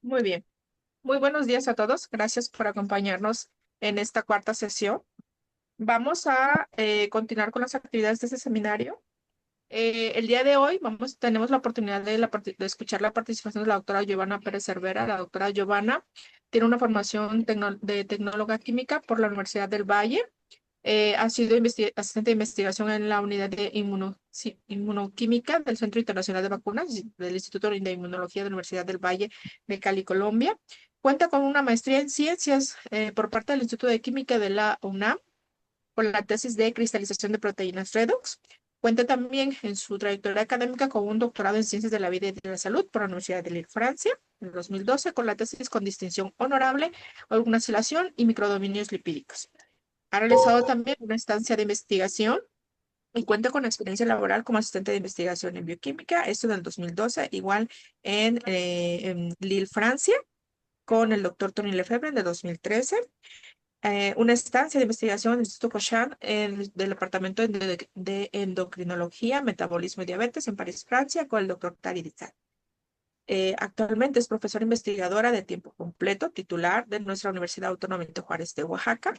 Muy bien. Muy buenos días a todos. Gracias por acompañarnos en esta cuarta sesión. Vamos a continuar con las actividades de este seminario. El día de hoy tenemos la oportunidad de escuchar la participación de la doctora Giovanna Pérez Cervera. La doctora Giovanna tiene una formación de tecnóloga química por la Universidad del Valle. Ha sido asistente de investigación en la unidad de inmunoquímica del Centro Internacional de Vacunas del Instituto de Inmunología de la Universidad del Valle de Cali, Colombia. Cuenta con una maestría en ciencias por parte del Instituto de Química de la UNAM con la tesis de cristalización de proteínas redox. Cuenta también en su trayectoria académica con un doctorado en ciencias de la vida y de la salud por la Universidad de Lille, Francia, en 2012, con la tesis con distinción honorable, organización y microdominios lipídicos. Ha realizado también una estancia de investigación y cuenta con experiencia laboral como asistente de investigación en bioquímica, esto en el 2012, igual en Lille, Francia, con el doctor Tony Lefebvre en el 2013. Una estancia de investigación en el Instituto Cochin del Departamento de Endocrinología, Metabolismo y Diabetes en París, Francia, con el doctor Tari Dizat. Actualmente es profesora investigadora de tiempo completo, titular de nuestra Universidad Autónoma de Juárez de Oaxaca.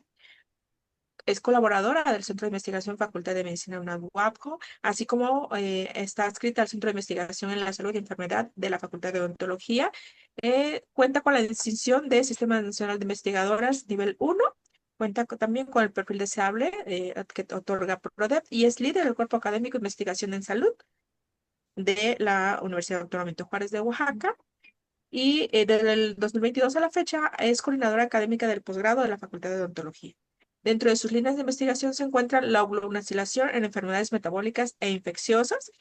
Es colaboradora del Centro de Investigación Facultad de Medicina UNAM UAPJO, así como está adscrita al Centro de Investigación en la Salud y Enfermedad de la Facultad de Odontología. Cuenta con la distinción de Sistema Nacional de Investigadoras nivel 1. Cuenta también con el perfil deseable que otorga PRODEP y es líder del Cuerpo Académico de Investigación en Salud de la Universidad Autónoma de Juárez de Oaxaca. Y desde el 2022 a la fecha es coordinadora académica del posgrado de la Facultad de Odontología. Dentro de sus líneas de investigación se encuentra la oblongnacilación en enfermedades metabólicas e infecciosas.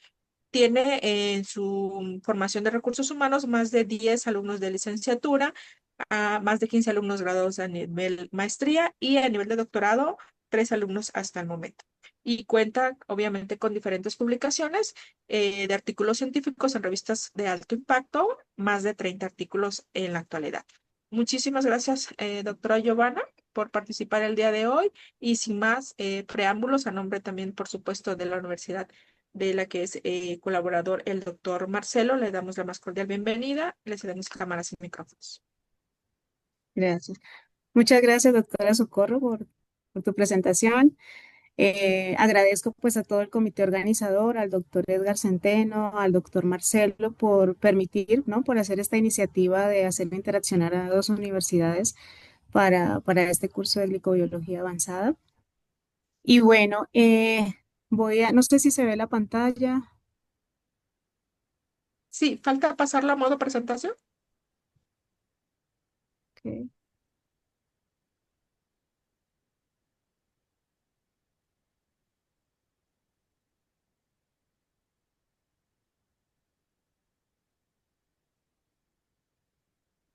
Tiene en su formación de recursos humanos más de 10 alumnos de licenciatura, más de 15 alumnos graduados a nivel maestría y a nivel de doctorado, 3 alumnos hasta el momento. Y cuenta, obviamente, con diferentes publicaciones de artículos científicos en revistas de alto impacto, más de 30 artículos en la actualidad. Muchísimas gracias, doctora Giovanna, por participar el día de hoy y sin más preámbulos, a nombre también, por supuesto, de la universidad de la que es colaborador el doctor Marcelo, le damos la más cordial bienvenida, le cedemos cámaras y micrófonos. Gracias. Muchas gracias, doctora Socorro, por tu presentación. Agradezco pues a todo el comité organizador, al doctor Edgar Centeno, al doctor Marcelo por permitir, ¿no? Por hacer esta iniciativa de hacer interaccionar a dos universidades para este curso de glicobiología avanzada. Y bueno, no sé si se ve la pantalla. Sí, falta pasarlo a modo presentación. Ok.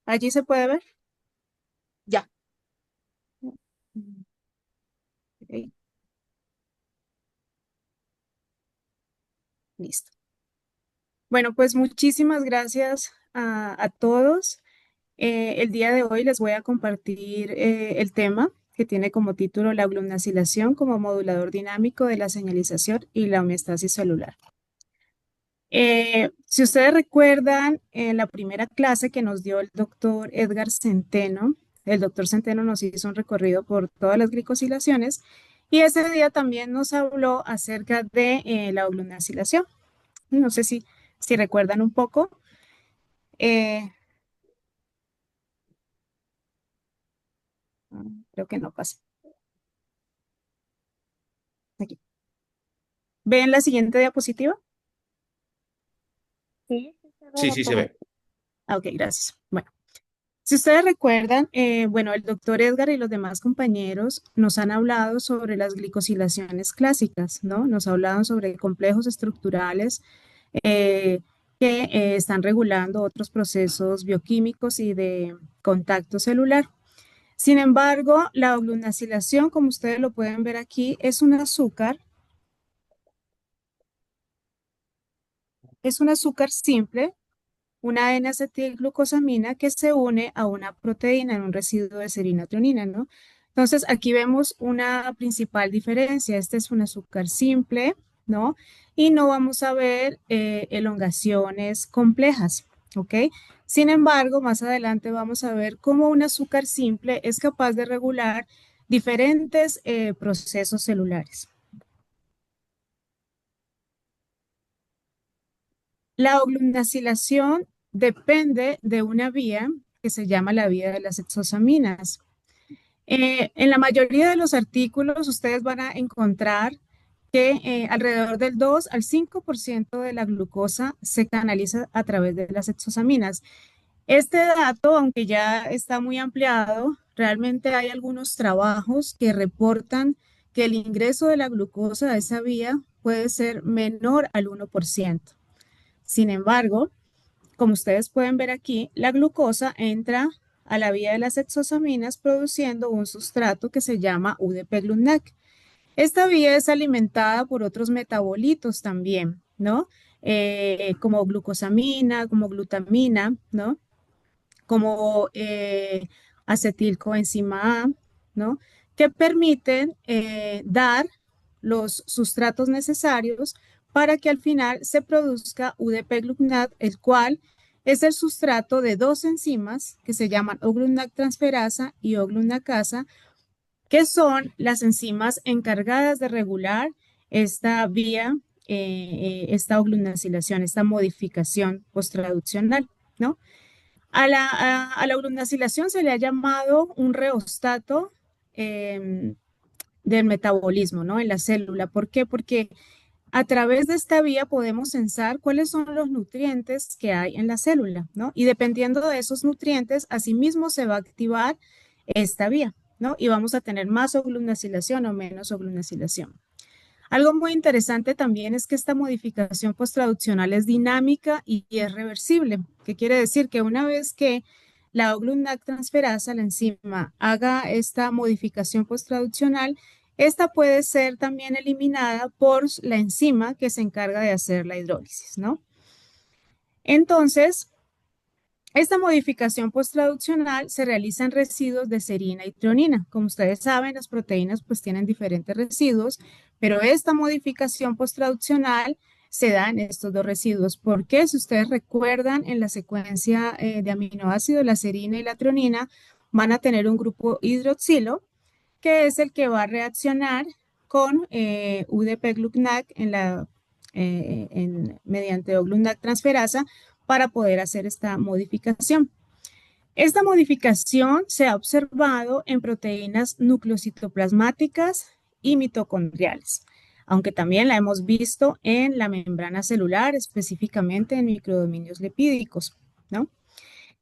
Allí se puede ver. Ya. Ok, listo. Bueno, pues muchísimas gracias a todos. El día de hoy les voy a compartir el tema que tiene como título la glunacilación como modulador dinámico de la señalización y la homeostasis celular. Si ustedes recuerdan, en la primera clase que nos dio el doctor Edgar Centeno, el doctor Centeno nos hizo un recorrido por todas las glicosilaciones y ese día también nos habló acerca de la glunacilación. No sé si recuerdan un poco. Eh, Creo que no pasa. Aquí. ¿Ven la siguiente diapositiva? Sí, sí se ve, Sí, sí se doctora. ve. Ah, ok, gracias. Bueno, si ustedes recuerdan, bueno, el doctor Edgar y los demás compañeros nos han hablado sobre las glicosilaciones clásicas, ¿no? Nos hablaban sobre complejos estructurales eh, que están regulando otros procesos bioquímicos y de contacto celular. Sin embargo, la glunacilación, como ustedes lo pueden ver aquí, es un azúcar simple, una N-acetilglucosamina que se une a una proteína en un residuo de serina treonina, ¿no? Entonces, aquí vemos una principal diferencia. Este es un azúcar simple, ¿no? Y no vamos a ver elongaciones complejas, ¿ok? Sin embargo, más adelante vamos a ver cómo un azúcar simple es capaz de regular diferentes procesos celulares. La oglunacilación depende de una vía que se llama la vía de las hexosaminas. En la mayoría de los artículos ustedes van a encontrar que alrededor del 2 al 5% de la glucosa se canaliza a través de las hexosaminas. Este dato, aunque ya está muy ampliado, realmente hay algunos trabajos que reportan que el ingreso de la glucosa a esa vía puede ser menor al 1%. Sin embargo, como ustedes pueden ver aquí, la glucosa entra a la vía de las hexosaminas produciendo un sustrato que se llama UDP-GLUTNAC. Esta vía es alimentada por otros metabolitos también, ¿no? Como glucosamina, como glutamina, ¿no? Como acetilcoenzima A, ¿no? Que permiten dar los sustratos necesarios para que al final se produzca UDP-glutamate, el cual es el sustrato de dos enzimas que se llaman O-glutamate transferasa y O-glutnacasa, que son las enzimas encargadas de regular esta vía, esta oglunacilación, esta modificación posttraduccional, ¿no? A la glunacilación se le ha llamado un reostato em, del metabolismo, ¿no? En la célula. ¿Por qué? Porque a través de esta vía podemos sensar cuáles son los nutrientes que hay en la célula, ¿no? Y dependiendo de esos nutrientes, asimismo se va a activar esta vía, ¿no? Y vamos a tener más oglunacilación o menos oglunacilación. Algo muy interesante también es que esta modificación posttraduccional es dinámica y es reversible, que quiere decir que una vez que la O-glutamate transferasa, la enzima, haga esta modificación posttraduccional, esta puede ser también eliminada por la enzima que se encarga de hacer la hidrólisis, ¿no? Entonces, esta modificación posttraduccional se realiza en residuos de serina y trionina. Como ustedes saben, las proteínas pues tienen diferentes residuos, pero esta modificación posttraduccional se da en estos dos residuos. Porque si ustedes recuerdan, en la secuencia de aminoácidos, la serina y la trionina van a tener un grupo hidroxilo, que es el que va a reaccionar con UDP-GLUTNAC mediante O-glutamate transferasa para poder hacer esta modificación. Esta modificación se ha observado en proteínas nucleocitoplasmáticas y mitocondriales, aunque también la hemos visto en la membrana celular, específicamente en microdominios lipídicos, ¿no?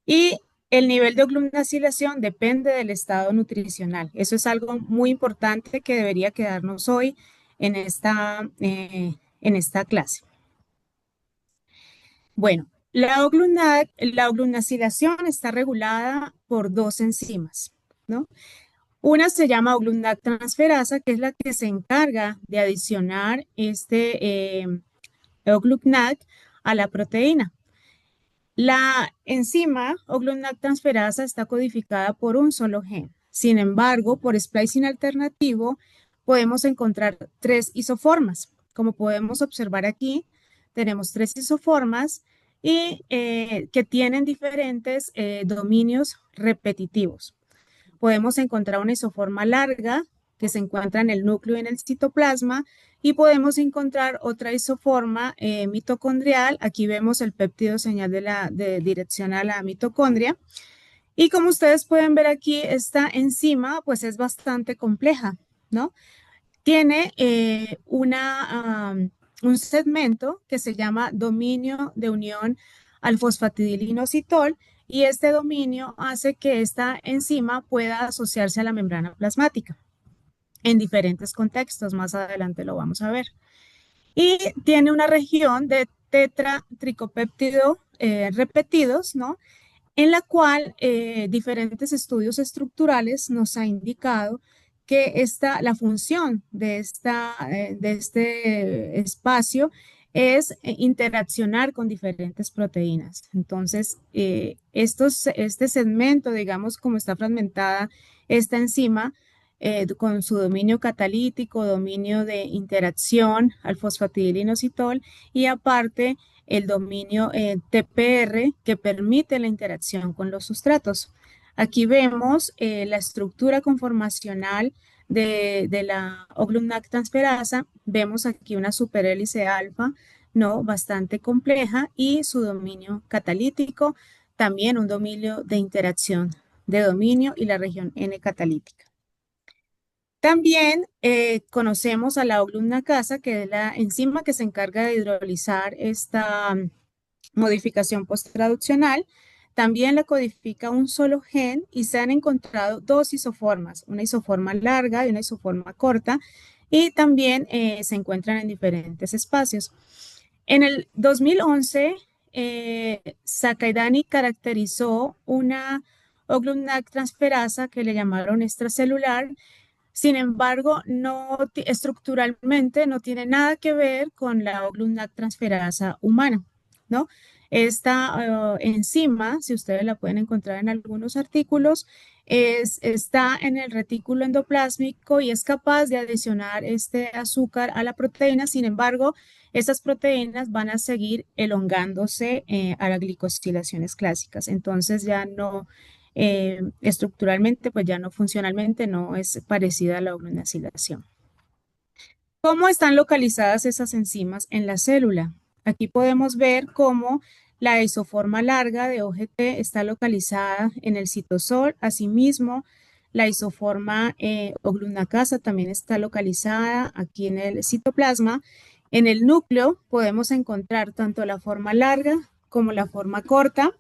Y el nivel de glunacilación depende del estado nutricional. Eso es algo muy importante que debería quedarnos hoy en esta clase. Bueno, la oglunacilación está regulada por dos enzimas, ¿no? Una se llama O-glutamate transferasa, que es la que se encarga de adicionar O-glutamate a la proteína. La enzima O-glutamate transferasa está codificada por un solo gen. Sin embargo, por splicing alternativo, podemos encontrar tres isoformas. Como podemos observar aquí, tenemos tres isoformas y que tienen diferentes dominios repetitivos. Podemos encontrar una isoforma larga que se encuentra en el núcleo y en el citoplasma, y podemos encontrar otra isoforma mitocondrial. Aquí vemos el péptido señal de dirección a la mitocondria. Y como ustedes pueden ver aquí, esta enzima pues es bastante compleja, ¿no? Tiene un segmento que se llama dominio de unión al fosfatidilinositol, y este dominio hace que esta enzima pueda asociarse a la membrana plasmática en diferentes contextos. Más adelante lo vamos a ver. Y tiene una región de tetratricopéptido repetidos, ¿no? En la cual diferentes estudios estructurales nos ha indicado que la función de este espacio es interaccionar con diferentes proteínas. Entonces, este segmento, digamos, como está fragmentada esta enzima, con su dominio catalítico, dominio de interacción al fosfatidilinositol, y aparte el dominio TPR que permite la interacción con los sustratos. Aquí vemos la estructura conformacional de la oglumnac transferasa. Vemos aquí una superhélice alfa, ¿no? Bastante compleja y su dominio catalítico, también un dominio de interacción de dominio y la región N catalítica. También conocemos a la oglumnacasa, que es la enzima que se encarga de hidrolizar esta modificación posttraduccional. También la codifica un solo gen y se han encontrado dos isoformas, una isoforma larga y una isoforma corta, y también se encuentran en diferentes espacios. En el 2011, Sakaidani caracterizó una oglumnac transferasa que le llamaron extracelular. Sin embargo, estructuralmente no tiene nada que ver con la oglumnac transferasa humana, ¿no? Esta enzima, si ustedes la pueden encontrar en algunos artículos, está en el retículo endoplásmico y es capaz de adicionar este azúcar a la proteína. Sin embargo, estas proteínas van a seguir elongándose a las glicosilaciones clásicas. Entonces ya no estructuralmente, pues ya no funcionalmente, no es parecida a la oglunacilación. ¿Cómo están localizadas esas enzimas en la célula? Aquí podemos ver cómo la isoforma larga de OGT está localizada en el citosol. Asimismo, la isoforma oglunacasa también está localizada aquí en el citoplasma. En el núcleo podemos encontrar tanto la forma larga como la forma corta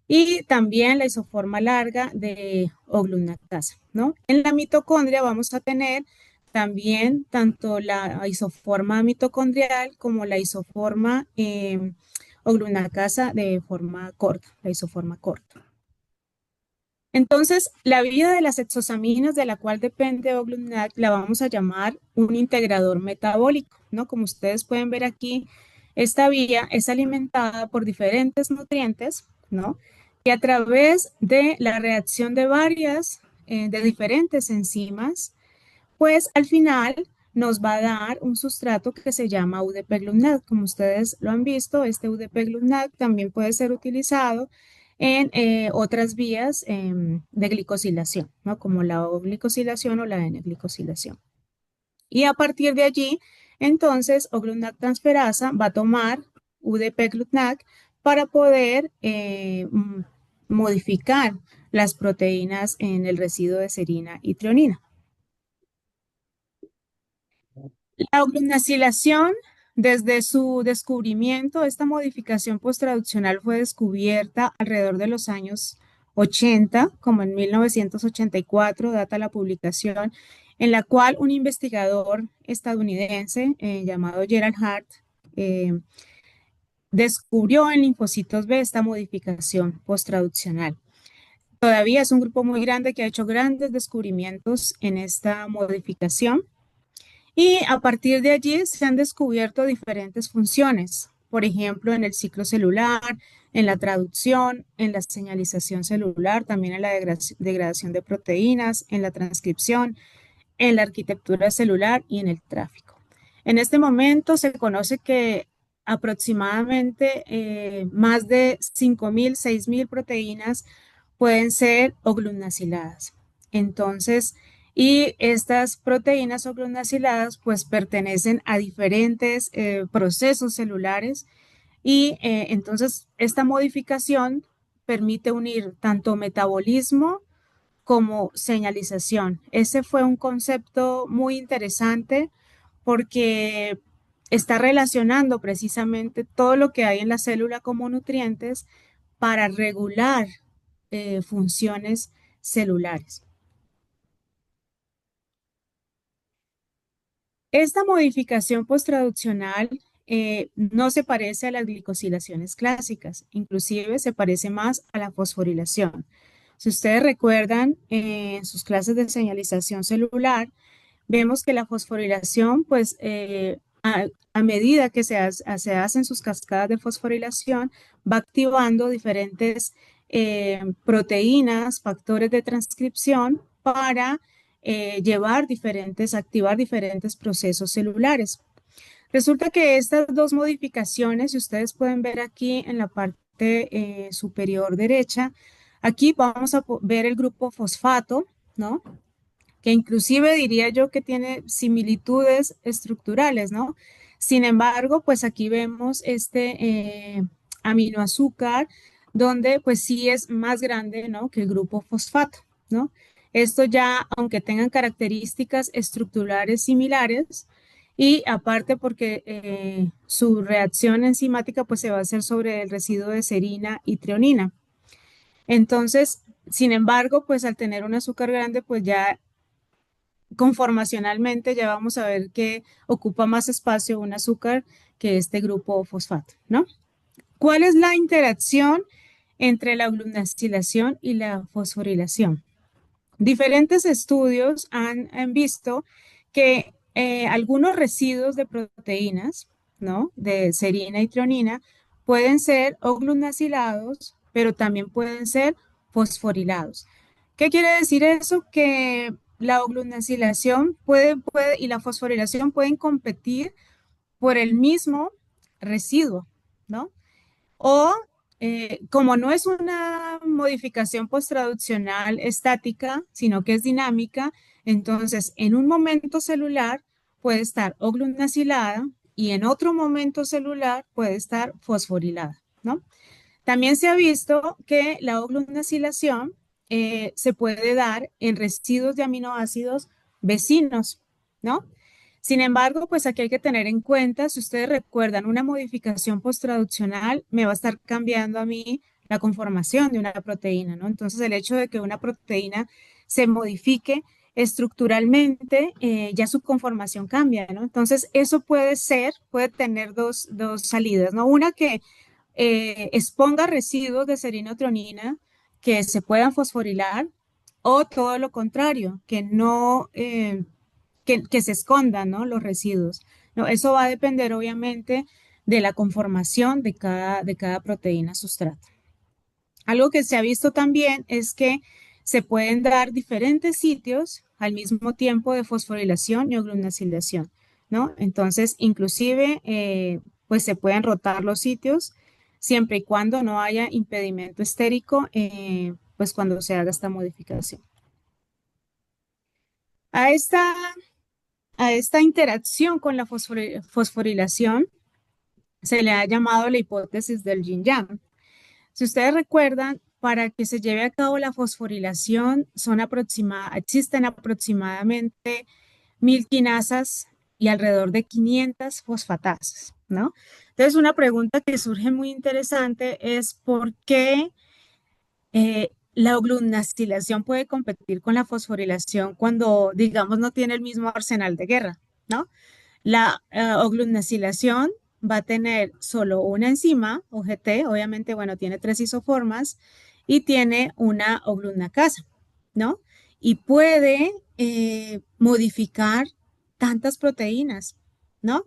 y también la isoforma larga de oglunacasa, ¿no? En la mitocondria vamos a tener también tanto la isoforma mitocondrial como la isoforma oglunacasa de forma corta, la isoforma corta. Entonces, la vía de las exosaminas de la cual depende oglumnac la vamos a llamar un integrador metabólico, ¿no? Como ustedes pueden ver aquí, esta vía es alimentada por diferentes nutrientes, ¿no? Y a través de la reacción de diferentes enzimas, pues al final nos va a dar un sustrato que se llama UDP-GLUNAC. Como ustedes lo han visto, este UDP-GLUNAC también puede ser utilizado en otras vías de glicosilación, ¿no? Como la O-glicosilación o la N-glicosilación. Y a partir de allí, entonces, O-GLUNAC transferasa va a tomar UDP-GLUNAC para poder modificar las proteínas en el residuo de serina y trionina. La oglunacilación, desde su descubrimiento, esta modificación posttraduccional fue descubierta alrededor de los años 80, como en 1984, data la publicación, en la cual un investigador estadounidense llamado Gerald Hart descubrió en linfocitos B esta modificación posttraduccional. Todavía es un grupo muy grande que ha hecho grandes descubrimientos en esta modificación. Y a partir de allí se han descubierto diferentes funciones, por ejemplo, en el ciclo celular, en la traducción, en la señalización celular, también en la degradación de proteínas, en la transcripción, en la arquitectura celular y en el tráfico. En este momento se conoce que aproximadamente más de 5.000, 6.000 proteínas pueden ser oglunaciladas. Entonces, y estas proteínas oglunaciladas pues pertenecen a diferentes procesos celulares y entonces esta modificación permite unir tanto metabolismo como señalización. Ese fue un concepto muy interesante porque está relacionando precisamente todo lo que hay en la célula como nutrientes para regular funciones celulares. Esta modificación posttraduccional no se parece a las glicosilaciones clásicas, inclusive se parece más a la fosforilación. Si ustedes recuerdan en sus clases de señalización celular, vemos que la fosforilación, pues a medida que se hacen sus cascadas de fosforilación, va activando diferentes proteínas, factores de transcripción para activar diferentes procesos celulares. Resulta que estas dos modificaciones, si ustedes pueden ver aquí en la parte superior derecha, aquí vamos a ver el grupo fosfato, ¿no? Que inclusive diría yo que tiene similitudes estructurales, ¿no? Sin embargo, pues aquí vemos este aminoazúcar donde pues sí es más grande, ¿no? Que el grupo fosfato, ¿no? Esto ya, aunque tengan características estructurales similares, y aparte porque su reacción enzimática pues se va a hacer sobre el residuo de serina y treonina. Entonces, sin embargo, pues al tener un azúcar grande, pues ya conformacionalmente ya vamos a ver que ocupa más espacio un azúcar que este grupo fosfato, ¿no? ¿Cuál es la interacción entre la glucosilación y la fosforilación? Diferentes estudios han visto que algunos residuos de proteínas, ¿no? De serina y treonina, pueden ser oglutasilados, pero también pueden ser fosforilados. ¿Qué quiere decir eso? Que la oglutasilación y la fosforilación pueden competir por el mismo residuo, ¿no? O como no es una modificación posttraduccional estática, sino que es dinámica, entonces en un momento celular puede estar oglutacilada y en otro momento celular puede estar fosforilada, ¿no? También se ha visto que la oglutasilación se puede dar en residuos de aminoácidos vecinos, ¿no? Sin embargo, pues aquí hay que tener en cuenta, si ustedes recuerdan, una modificación posttraduccional me va a estar cambiando a mí la conformación de una proteína, ¿no? Entonces, el hecho de que una proteína se modifique estructuralmente, ya su conformación cambia, ¿no? Entonces, eso puede tener dos salidas, ¿no? Una que exponga residuos de serina que se puedan fosforilar o todo lo contrario, que no, que se escondan, ¿no? Los residuos. No, eso va a depender obviamente de la conformación de cada proteína sustrato. Algo que se ha visto también es que se pueden dar diferentes sitios al mismo tiempo de fosforilación y oglutasilación, ¿no? Entonces, inclusive, pues se pueden rotar los sitios siempre y cuando no haya impedimento estérico, pues cuando se haga esta modificación. A esta, a esta interacción con la fosforilación se le ha llamado la hipótesis del yin-yang. Si ustedes recuerdan, para que se lleve a cabo la fosforilación existen aproximadamente 1.000 quinasas y alrededor de 500 fosfatasas, ¿no? Entonces, una pregunta que surge muy interesante es por qué la oglutasilación puede competir con la fosforilación cuando, digamos, no tiene el mismo arsenal de guerra, ¿no? La oglutasilación va a tener solo una enzima, OGT, obviamente, bueno, tiene tres isoformas y tiene una oglutnacasa, ¿no? Y puede modificar tantas proteínas, ¿no?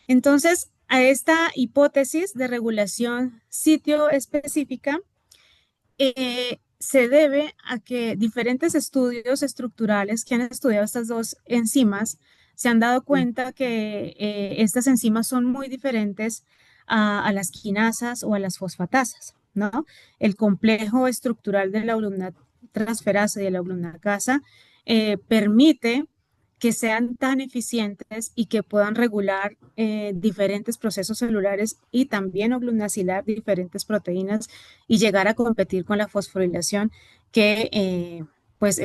Entonces, a esta hipótesis de regulación sitio específica se debe a que diferentes estudios estructurales que han estudiado estas dos enzimas se han dado cuenta que estas enzimas son muy diferentes a las quinasas o a las fosfatasas, ¿no? El complejo estructural de la transferasa y de la uronacasa permite que sean tan eficientes y que puedan regular diferentes procesos celulares y también oglutasilar diferentes proteínas y llegar a competir con la fosforilación que pues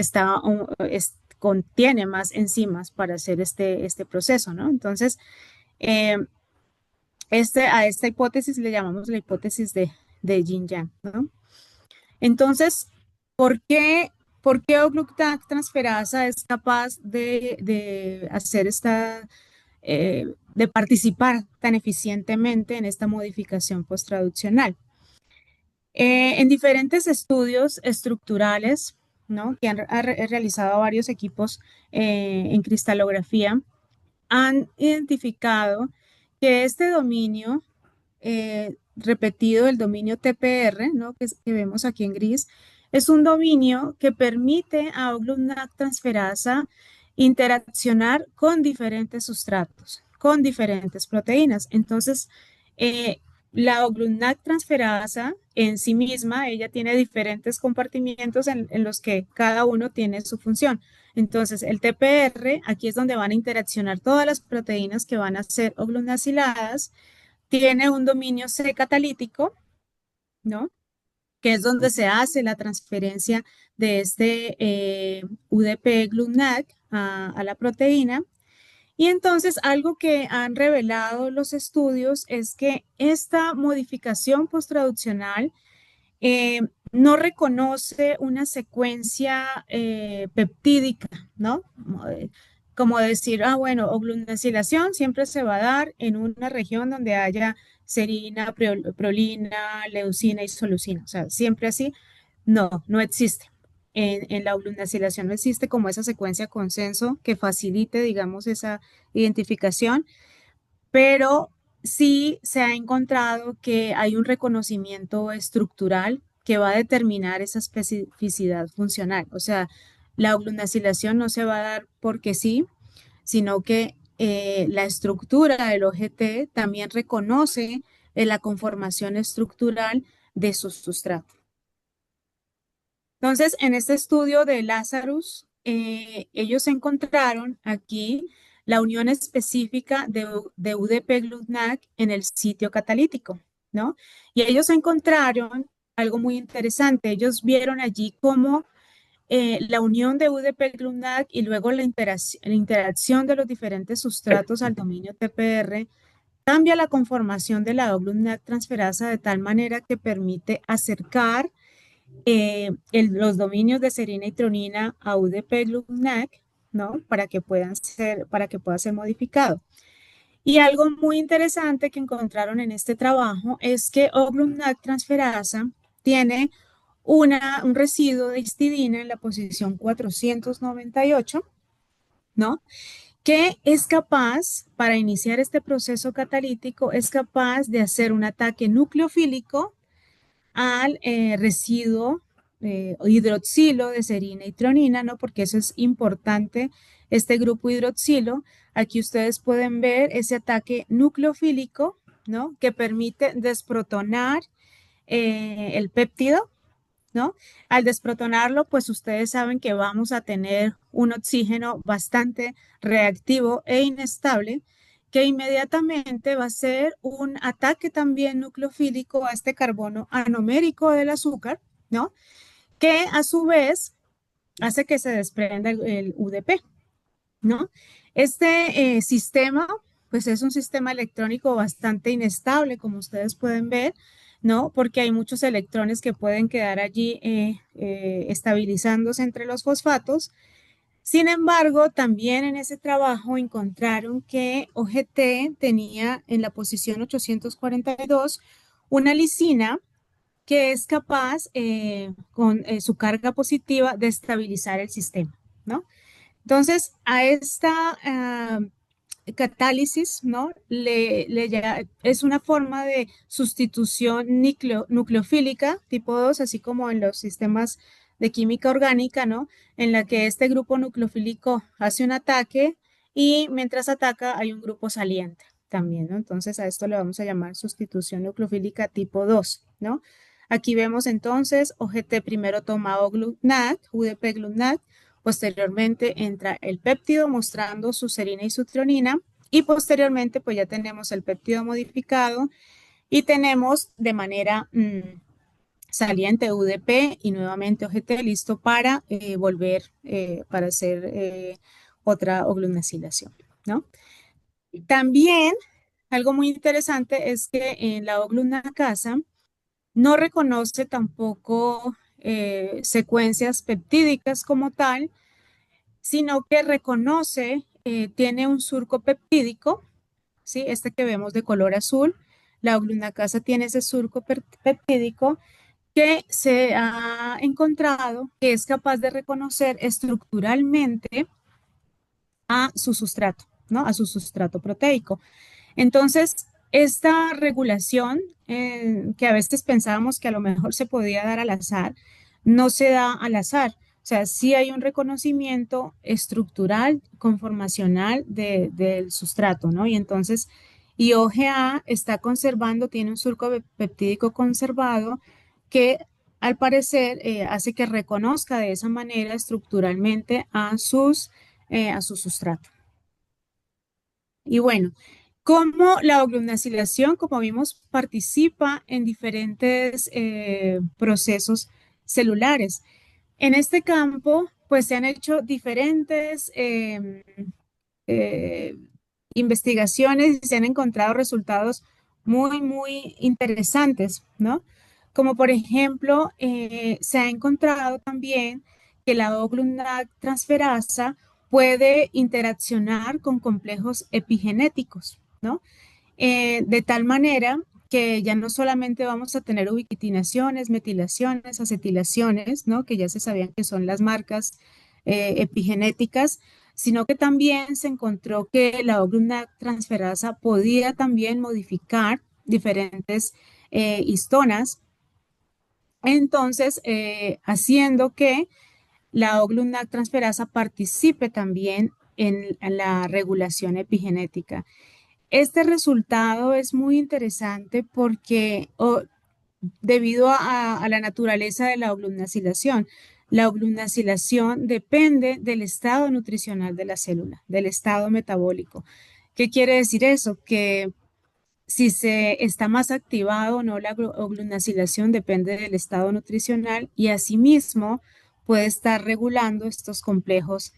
contiene más enzimas para hacer este proceso, ¿no? Entonces, eh, a esta hipótesis le llamamos la hipótesis de Yin-Yang, ¿no? Entonces, ¿por qué, por qué transferasa es capaz de hacer de participar tan eficientemente en esta modificación posttraduccional? En diferentes estudios estructurales, ¿no? Que han realizado varios equipos en cristalografía, han identificado que este dominio repetido, el dominio TPR, ¿no? Que vemos aquí en gris, es un dominio que permite a transferasa interaccionar con diferentes sustratos, con diferentes proteínas. Entonces, eh, la OGLUTNAC transferasa en sí misma, ella tiene diferentes compartimientos en los que cada uno tiene su función. Entonces, el TPR, aquí es donde van a interaccionar todas las proteínas que van a ser oglutnaciladas, tiene un dominio C catalítico, ¿no? Que es donde se hace la transferencia de este UDP GLUTNAC a la proteína. Y entonces algo que han revelado los estudios es que esta modificación posttraduccional eh, no reconoce una secuencia peptídica, ¿no? Como decir, ah, bueno, oglutinacilación siempre se va a dar en una región donde haya serina, prolina, leucina y isoleucina. O sea, siempre así. No, no existe. En la oglutinacilación no existe como esa secuencia consenso que facilite, digamos, esa identificación, pero sí se ha encontrado que hay un reconocimiento estructural que va a determinar esa especificidad funcional. O sea, la oglutinacilación no se va a dar porque sí, sino que la estructura del OGT también reconoce la conformación estructural de su sustrato. Entonces, en este estudio de Lazarus, ellos encontraron aquí la unión específica de UDP-GLUTNAC en el sitio catalítico, ¿no? Y ellos encontraron algo muy interesante. Ellos vieron allí cómo la unión de UDP-GLUTNAC y luego la interacción de los diferentes sustratos al dominio TPR cambia la conformación de la GLUTNAC transferasa de tal manera que permite acercar los dominios de serina y tronina a UDP-GLUTNAC, ¿no? Para que pueda ser modificado. Y algo muy interesante que encontraron en este trabajo es que O-GLUTNAC transferasa tiene un residuo de histidina en la posición 498, ¿no? Que es capaz, para iniciar este proceso catalítico, es capaz de hacer un ataque nucleofílico al residuo hidroxilo de serina y tronina, ¿no? Porque eso es importante, este grupo hidroxilo. Aquí ustedes pueden ver ese ataque nucleofílico, ¿no? Que permite desprotonar el péptido, ¿no? Al desprotonarlo, pues ustedes saben que vamos a tener un oxígeno bastante reactivo e inestable que inmediatamente va a ser un ataque también nucleofílico a este carbono anomérico del azúcar, ¿no? Que a su vez hace que se desprenda el UDP, ¿no? Este sistema, pues es un sistema electrónico bastante inestable, como ustedes pueden ver, ¿no? Porque hay muchos electrones que pueden quedar allí estabilizándose entre los fosfatos. Sin embargo, también en ese trabajo encontraron que OGT tenía en la posición 842 una lisina que es capaz, con su carga positiva, de estabilizar el sistema, ¿no? Entonces, a esta catálisis, ¿no? Es una forma de sustitución nucleofílica tipo 2, así como en los sistemas de química orgánica, ¿no? En la que este grupo nucleofílico hace un ataque y mientras ataca hay un grupo saliente también, ¿no? Entonces, a esto le vamos a llamar sustitución nucleofílica tipo 2, ¿no? Aquí vemos entonces, OGT primero toma OGLUTNAC, UDP-GLUTNAC, posteriormente entra el péptido mostrando su serina y su tronina y posteriormente pues ya tenemos el péptido modificado y tenemos de manera saliente UDP y nuevamente OGT listo para volver para hacer otra oglunacilación, ¿no? También algo muy interesante es que en la oglunacasa no reconoce tampoco secuencias peptídicas como tal, sino que reconoce, tiene un surco peptídico, ¿sí? Este que vemos de color azul, la oglunacasa tiene ese surco peptídico que se ha encontrado que es capaz de reconocer estructuralmente a su sustrato, ¿no? A su sustrato proteico. Entonces, esta regulación, que a veces pensábamos que a lo mejor se podía dar al azar, no se da al azar, O sea, sí hay un reconocimiento estructural, conformacional del sustrato, ¿no? Y entonces, IOGA está conservando, tiene un surco peptídico conservado que al parecer hace que reconozca de esa manera estructuralmente a su sustrato. Y bueno, como la oglunacilación, como vimos, participa en diferentes procesos celulares. En este campo, pues se han hecho diferentes eh, investigaciones y se han encontrado resultados muy interesantes, ¿no? Como por ejemplo, se ha encontrado también que la O-GlUNAC transferasa puede interaccionar con complejos epigenéticos, ¿no? De tal manera que ya no solamente vamos a tener ubiquitinaciones, metilaciones, acetilaciones, ¿no? Que ya se sabían que son las marcas epigenéticas, sino que también se encontró que la O-GlUNAC transferasa podía también modificar diferentes histonas, entonces haciendo que la O-GlUNAC transferasa participe también en la regulación epigenética. Este resultado es muy interesante porque debido a la naturaleza de la oglunacilación, la oglunacilación depende del estado nutricional de la célula, del estado metabólico. ¿Qué quiere decir eso? Que si se está más activado o no la oglunacilación depende del estado nutricional y asimismo puede estar regulando estos complejos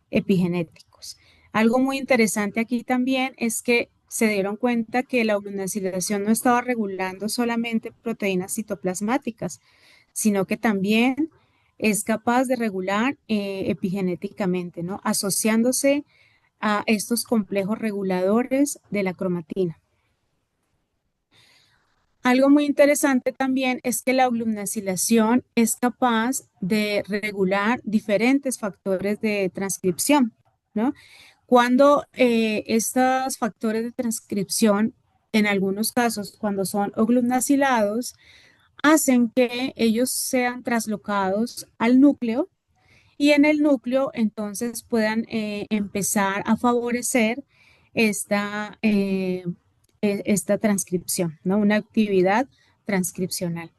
epigenéticos. Algo muy interesante aquí también es que se dieron cuenta que la oglunacilación no estaba regulando solamente proteínas citoplasmáticas, sino que también es capaz de regular epigenéticamente, ¿no? Asociándose a estos complejos reguladores de la cromatina. Algo muy interesante también es que la oglunacilación es capaz de regular diferentes factores de transcripción, ¿no? Cuando estos factores de transcripción, en algunos casos, cuando son oglunacilados, hacen que ellos sean traslocados al núcleo y en el núcleo entonces puedan empezar a favorecer esta, esta transcripción, ¿no? Una actividad transcripcional.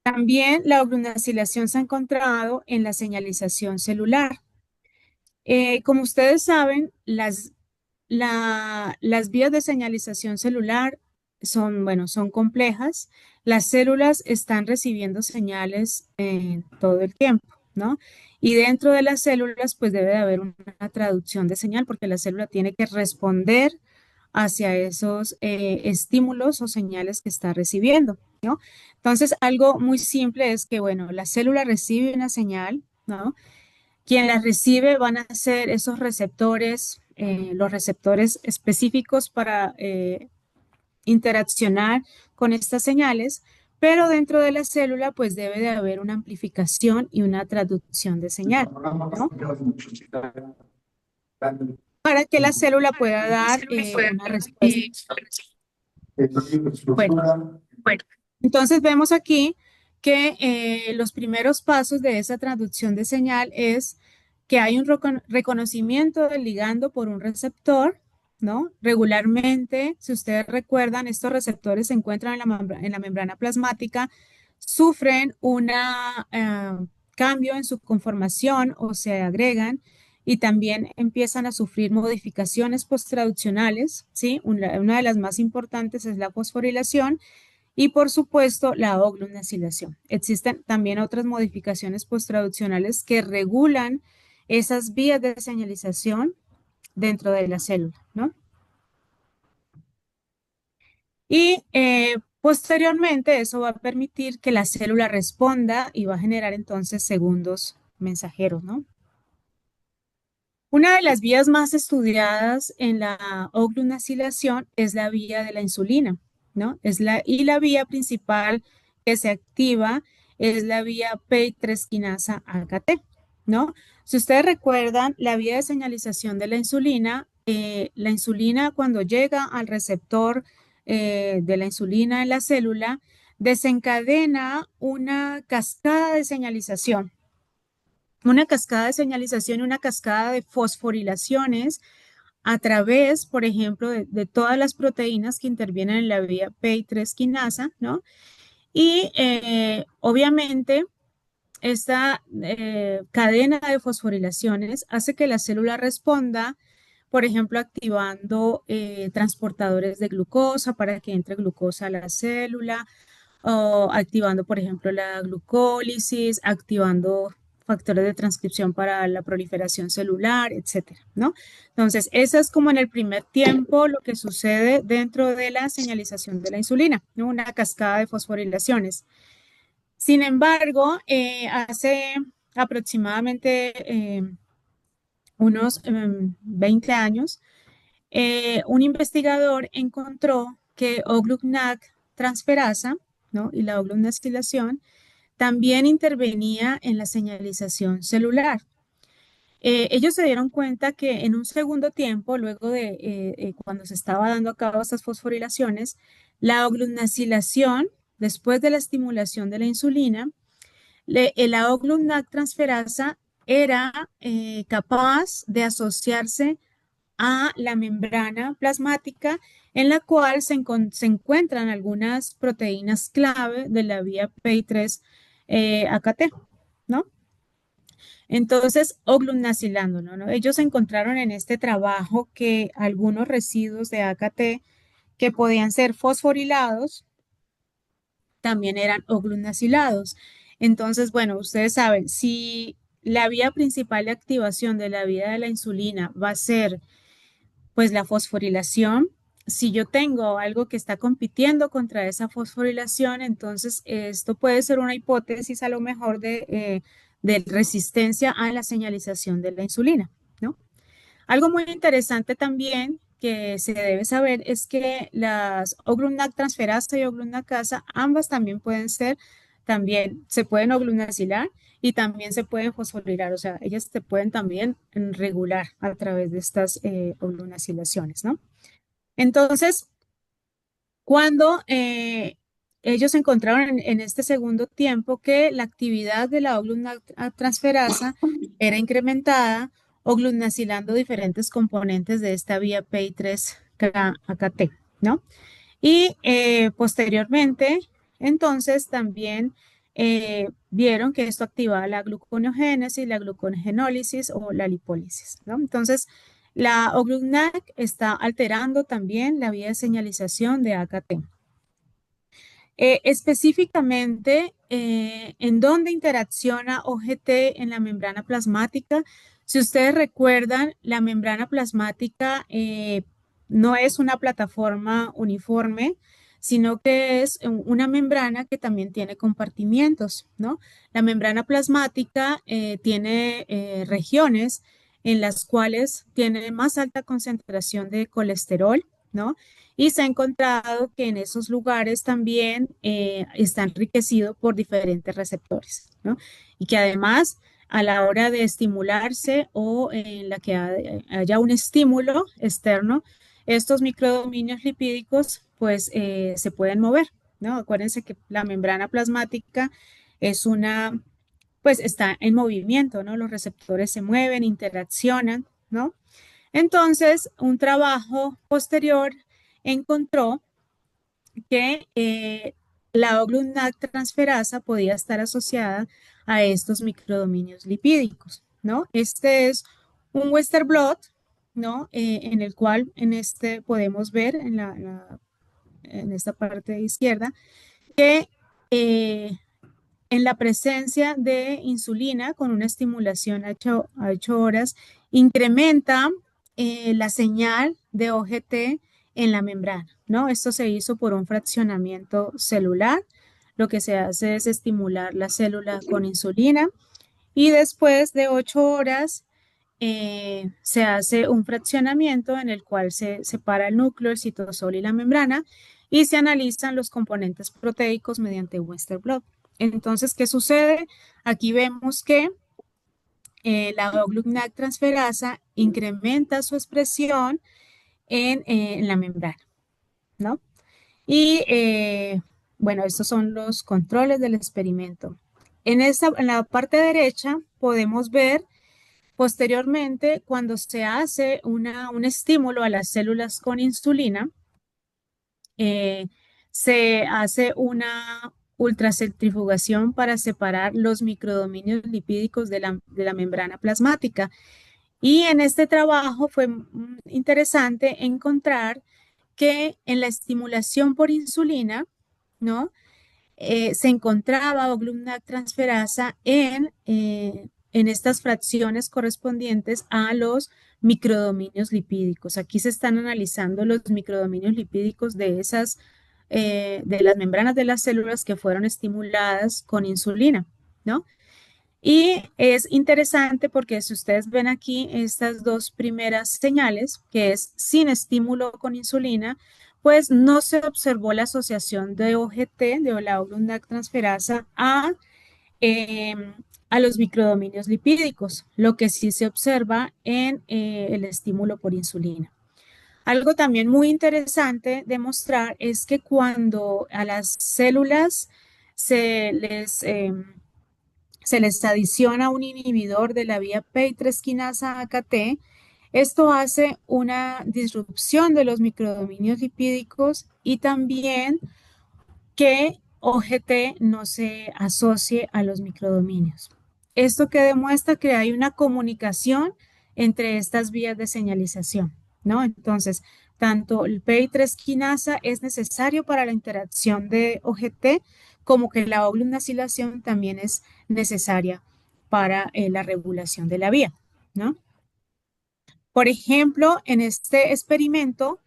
También la oglunacilación se ha encontrado en la señalización celular. Como ustedes saben, las vías de señalización celular son, bueno, son complejas. Las células están recibiendo señales todo el tiempo, ¿no? Y dentro de las células, pues debe de haber una traducción de señal porque la célula tiene que responder hacia esos estímulos o señales que está recibiendo, ¿no? Entonces, algo muy simple es que, bueno, la célula recibe una señal, ¿no? Quien las recibe van a ser esos receptores, los receptores específicos para interaccionar con estas señales, pero dentro de la célula pues debe de haber una amplificación y una traducción de señal, ¿no? Para que la célula pueda dar una respuesta. Bueno, entonces vemos aquí que los primeros pasos de esa traducción de señal es que hay un reconocimiento del ligando por un receptor, ¿no? Regularmente, si ustedes recuerdan, estos receptores se encuentran en la membrana plasmática, sufren un cambio en su conformación o se agregan y también empiezan a sufrir modificaciones posttraduccionales, ¿sí? Una de las más importantes es la fosforilación y por supuesto la oglunacilación. Existen también otras modificaciones posttraduccionales que regulan esas vías de señalización dentro de la célula, ¿no? Y posteriormente eso va a permitir que la célula responda y va a generar entonces segundos mensajeros, ¿no? Una de las vías más estudiadas en la oglunacilación es la vía de la insulina, ¿no? Y la vía principal que se activa es la vía PI3 quinasa AKT, ¿no? Si ustedes recuerdan, la vía de señalización de la insulina cuando llega al receptor de la insulina en la célula, desencadena una cascada de señalización y una cascada de fosforilaciones a través, por ejemplo, de todas las proteínas que intervienen en la vía PI3 quinasa, ¿no? Y obviamente esta cadena de fosforilaciones hace que la célula responda, por ejemplo, activando transportadores de glucosa para que entre glucosa a la célula, o activando, por ejemplo, la glucólisis, activando factores de transcripción para la proliferación celular, etcétera, ¿no? Entonces, eso es como en el primer tiempo lo que sucede dentro de la señalización de la insulina, ¿no? Una cascada de fosforilaciones. Sin embargo, hace aproximadamente unos 20 años, un investigador encontró que Oglutnac transferasa, ¿no? Y la oglutnacilación también intervenía en la señalización celular. Ellos se dieron cuenta que en un segundo tiempo, luego de cuando se estaba dando a cabo estas fosforilaciones, la oglutnacilación, después de la estimulación de la insulina, la oglutnac transferasa era capaz de asociarse a la membrana plasmática en la cual se encuentran algunas proteínas clave de la vía PI3 AKT, ¿no? Entonces, oglutnacilándolo, ¿no? Ellos encontraron en este trabajo que algunos residuos de AKT que podían ser fosforilados también eran oglutnacilados. Entonces, bueno, ustedes saben, si la vía principal de activación de la vía de la insulina va a ser pues la fosforilación. Si yo tengo algo que está compitiendo contra esa fosforilación, entonces esto puede ser una hipótesis a lo mejor de resistencia a la señalización de la insulina, ¿no? Algo muy interesante también que se debe saber es que las oglutnac transferasa y oglutnacasa, ambas también pueden ser, también se pueden oglutnacilar y también se pueden fosforilar, o sea, ellas se pueden también regular a través de estas oglutnacilaciones, ¿no? Entonces, cuando ellos encontraron en este segundo tiempo que la actividad de la transferasa era incrementada o glutnacilando diferentes componentes de esta vía PI3KT, ¿no? Y posteriormente, entonces, también vieron que esto activaba la gluconeogénesis, la gluconeogénolis o la lipólisis, ¿no? Entonces, la OGLUTNAC está alterando también la vía de señalización de AKT. Específicamente, ¿en dónde interacciona OGT en la membrana plasmática? Si ustedes recuerdan, la membrana plasmática no es una plataforma uniforme, sino que es una membrana que también tiene compartimientos, ¿no? La membrana plasmática tiene regiones en las cuales tiene más alta concentración de colesterol, ¿no? Y se ha encontrado que en esos lugares también está enriquecido por diferentes receptores, ¿no? Y que además a la hora de estimularse o en la que haya un estímulo externo, estos microdominios lipídicos pues se pueden mover, ¿no? Acuérdense que la membrana plasmática es pues está en movimiento, ¿no? Los receptores se mueven, interaccionan, ¿no? Entonces, un trabajo posterior encontró que la oglutnac transferasa podía estar asociada a estos microdominios lipídicos, ¿no? Este es un Western blot, ¿no? En el cual en este podemos ver en esta parte izquierda que en la presencia de insulina con una estimulación a 8 horas, incrementa la señal de OGT en la membrana, ¿no? Esto se hizo por un fraccionamiento celular. Lo que se hace es estimular la célula con insulina y después de 8 horas se hace un fraccionamiento en el cual se separa el núcleo, el citosol y la membrana y se analizan los componentes proteicos mediante Western blot. Entonces, ¿qué sucede? Aquí vemos que la oglutnac transferasa incrementa su expresión en la membrana, ¿no? Y Bueno, estos son los controles del experimento. En la parte derecha podemos ver posteriormente cuando se hace un estímulo a las células con insulina, eh, se hace una ultracentrifugación para separar los microdominios lipídicos de la membrana plasmática. Y en este trabajo fue interesante encontrar que en la estimulación por insulina, ¿no? Se encontraba transferasa en estas fracciones correspondientes a los microdominios lipídicos. Aquí se están analizando los microdominios lipídicos de las membranas de las células que fueron estimuladas con insulina, ¿no? Y es interesante porque si ustedes ven aquí estas dos primeras señales, que es sin estímulo con insulina, pues no se observó la asociación de OGT, de transferasa, eh, a los microdominios lipídicos, lo que sí se observa en el estímulo por insulina. Algo también muy interesante de mostrar es que cuando a las células se les se les adiciona un inhibidor de la vía PI3 quinasa AKT. Esto hace una disrupción de los microdominios lipídicos y también que OGT no se asocie a los microdominios. Esto que demuestra que hay una comunicación entre estas vías de señalización, ¿no? Entonces, tanto el PI3 quinasa es necesario para la interacción de OGT, como que la oglunacilación también es necesaria para la regulación de la vía, ¿no? Por ejemplo, en este experimento,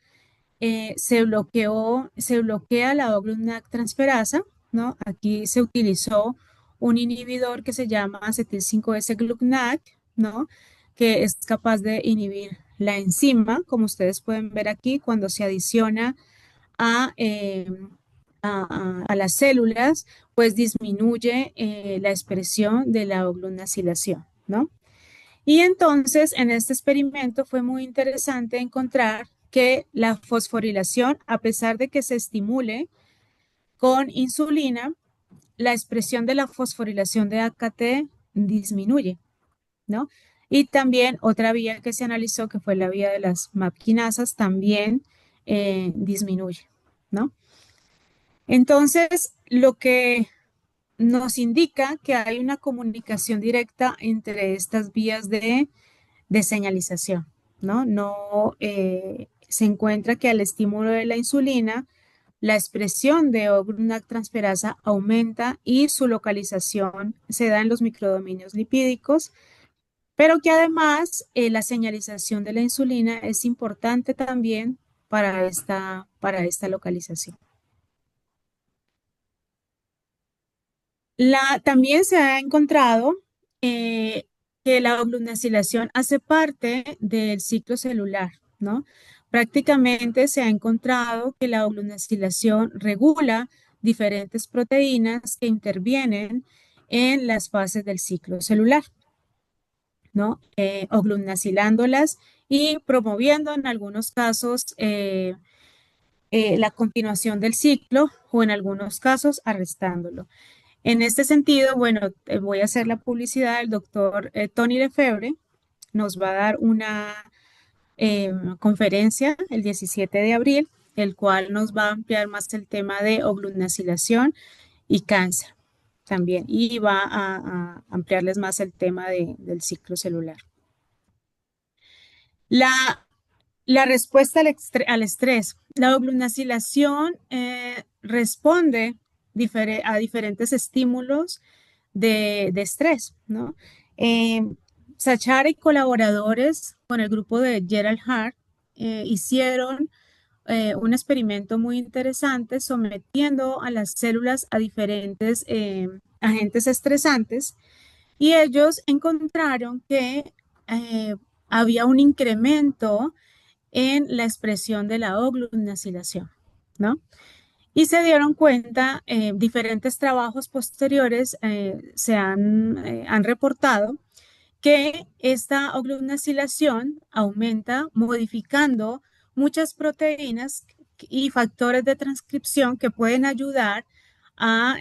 se bloquea la doble transferasa, ¿no? Aquí se utilizó un inhibidor que se llama acetil 5S glucnag, ¿no? Que es capaz de inhibir la enzima, como ustedes pueden ver aquí, cuando se adiciona a, a las células, pues disminuye la expresión de la oglunacilación, ¿no? Y entonces, en este experimento fue muy interesante encontrar que la fosforilación, a pesar de que se estimule con insulina, la expresión de la fosforilación de AKT disminuye, ¿no? Y también otra vía que se analizó, que fue la vía de las MAP quinasas, también disminuye, ¿no? Entonces, lo que nos indica que hay una comunicación directa entre estas vías de señalización, ¿no? No se encuentra que al estímulo de la insulina, la expresión de transferasa aumenta y su localización se da en los microdominios lipídicos, pero que además la señalización de la insulina es importante también para esta localización. También se ha encontrado eh, que la oglunacilación hace parte del ciclo celular, ¿no? Prácticamente se ha encontrado que la oglunacilación regula diferentes proteínas que intervienen en las fases del ciclo celular, ¿no? Oglunacilándolas y promoviendo en algunos casos la continuación del ciclo o en algunos casos arrestándolo. En este sentido, bueno, voy a hacer la publicidad. El doctor Tony Lefebvre nos va a dar una conferencia el 17 de abril, el cual nos va a ampliar más el tema de oglunacilación y cáncer también, y va a ampliarles más el tema del ciclo celular. La, la respuesta al estrés. La oglunacilación responde a diferentes estímulos de estrés, ¿no? Eh, Sachar y colaboradores con el grupo de Gerald Hart hicieron un experimento muy interesante sometiendo a las células a diferentes agentes estresantes y ellos encontraron que eh, había un incremento en la expresión de la oglunacilación, ¿no? Y se dieron cuenta, diferentes trabajos posteriores han reportado que esta oglunacilación aumenta modificando muchas proteínas y factores de transcripción que pueden ayudar a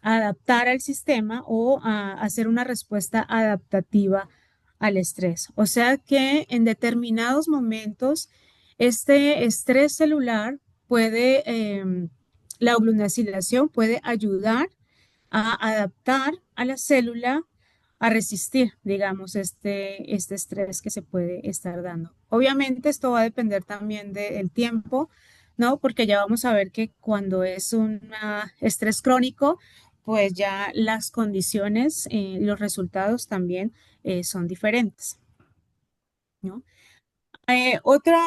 adaptar al sistema o a hacer una respuesta adaptativa al estrés. O sea que en determinados momentos este estrés celular puede, la oxaloacilación puede ayudar a adaptar a la célula a resistir, digamos, este estrés que se puede estar dando. Obviamente esto va a depender también del tiempo, ¿no? Porque ya vamos a ver que cuando es un estrés crónico, pues ya las condiciones y los resultados también son diferentes, ¿no? Otra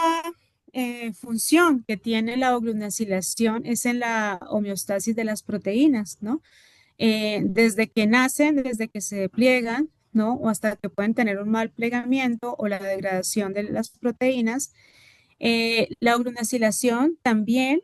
función que tiene la oglunacilación es en la homeostasis de las proteínas, ¿no? Desde que nacen, desde que se pliegan, ¿no? O hasta que pueden tener un mal plegamiento o la degradación de las proteínas. La oglunacilación también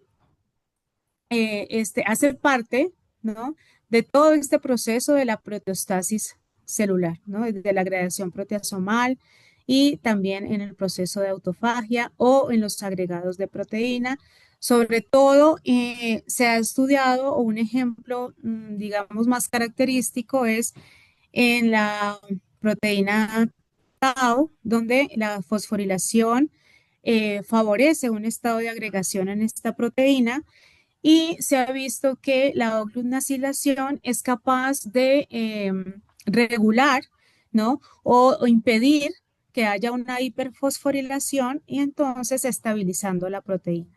hace parte, ¿no? De todo este proceso de la proteostasis celular, ¿no? De la agregación proteasomal y también en el proceso de autofagia o en los agregados de proteína. Sobre todo, se ha estudiado, o un ejemplo, digamos, más característico es en la proteína tau, donde la fosforilación favorece un estado de agregación en esta proteína y se ha visto que la oglunacilación es capaz de regular, ¿no? O impedir que haya una hiperfosforilación y entonces estabilizando la proteína.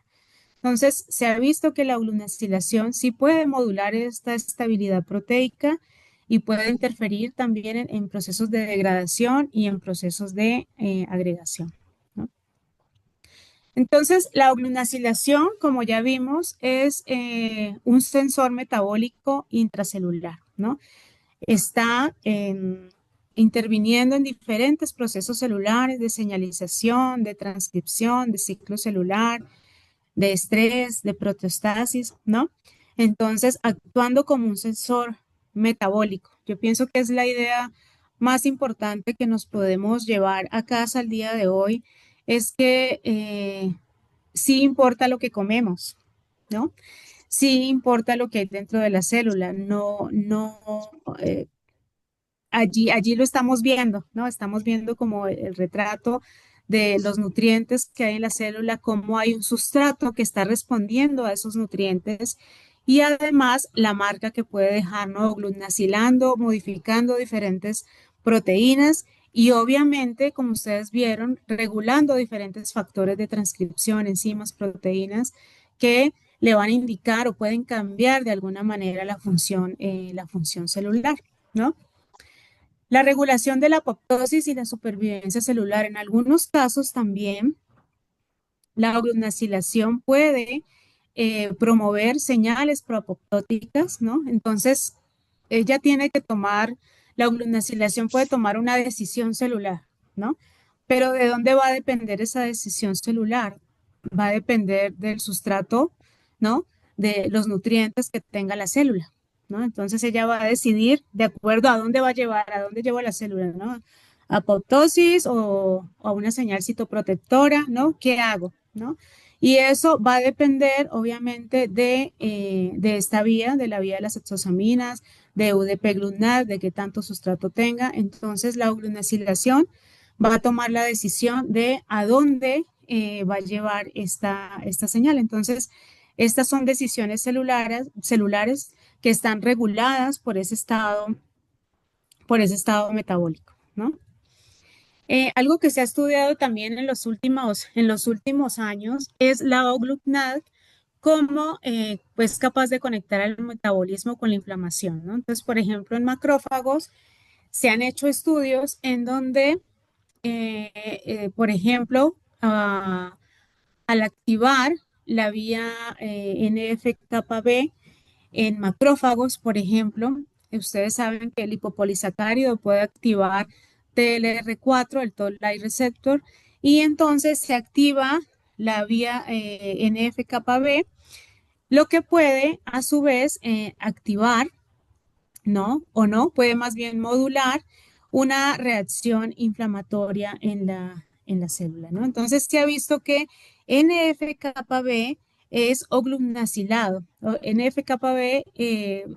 Entonces, se ha visto que la oglunacilación sí puede modular esta estabilidad proteica y puede interferir también en procesos de degradación y en procesos de agregación, ¿no? Entonces, la oglunacilación, como ya vimos, es un sensor metabólico intracelular, ¿no? Está interviniendo en diferentes procesos celulares de señalización, de transcripción, de ciclo celular, de estrés, de proteostasis, ¿no? Entonces, actuando como un sensor metabólico. Yo pienso que es la idea más importante que nos podemos llevar a casa al día de hoy, es que sí importa lo que comemos, ¿no? Sí importa lo que hay dentro de la célula, eh, allí lo estamos viendo, ¿no? Estamos viendo como el retrato de los nutrientes que hay en la célula, cómo hay un sustrato que está respondiendo a esos nutrientes y además la marca que puede dejar, ¿no? Glutacilando, modificando diferentes proteínas y obviamente, como ustedes vieron, regulando diferentes factores de transcripción, enzimas, proteínas que le van a indicar o pueden cambiar de alguna manera la función celular, ¿no? La regulación de la apoptosis y la supervivencia celular. En algunos casos también la oglunacilación puede promover señales proapoptóticas, ¿no? Entonces, ella tiene que tomar, la oglunacilación puede tomar una decisión celular, ¿no? Pero ¿de dónde va a depender esa decisión celular? Va a depender del sustrato, ¿no? De los nutrientes que tenga la célula, ¿no? Entonces ella va a decidir de acuerdo a dónde va a llevar, a dónde lleva la célula, ¿no? Apoptosis o a una señal citoprotectora, ¿no? ¿Qué hago? ¿No? Y eso va a depender, obviamente, de esta vía, de la vía de las exosaminas, de UDP-GLUTNAT, de qué tanto sustrato tenga. Entonces, la oglunacilación va a tomar la decisión de a dónde va a llevar esta señal. Entonces, estas son decisiones celulares que están reguladas por ese estado metabólico, ¿no? Algo que se ha estudiado también en los últimos años es la OGLUCNAD como pues capaz de conectar el metabolismo con la inflamación, ¿no? Entonces, por ejemplo, en macrófagos se han hecho estudios en donde, por ejemplo, al activar la vía NF-κB en macrófagos, por ejemplo, ustedes saben que el lipopolisacárido puede activar TLR4, el Toll Like Receptor, y entonces se activa la vía NF-κB, lo que puede a su vez activar, ¿no? O no, puede más bien modular una reacción inflamatoria en la célula, ¿no? Entonces se ha visto que NF-κB es oglumnacilado. NF-κB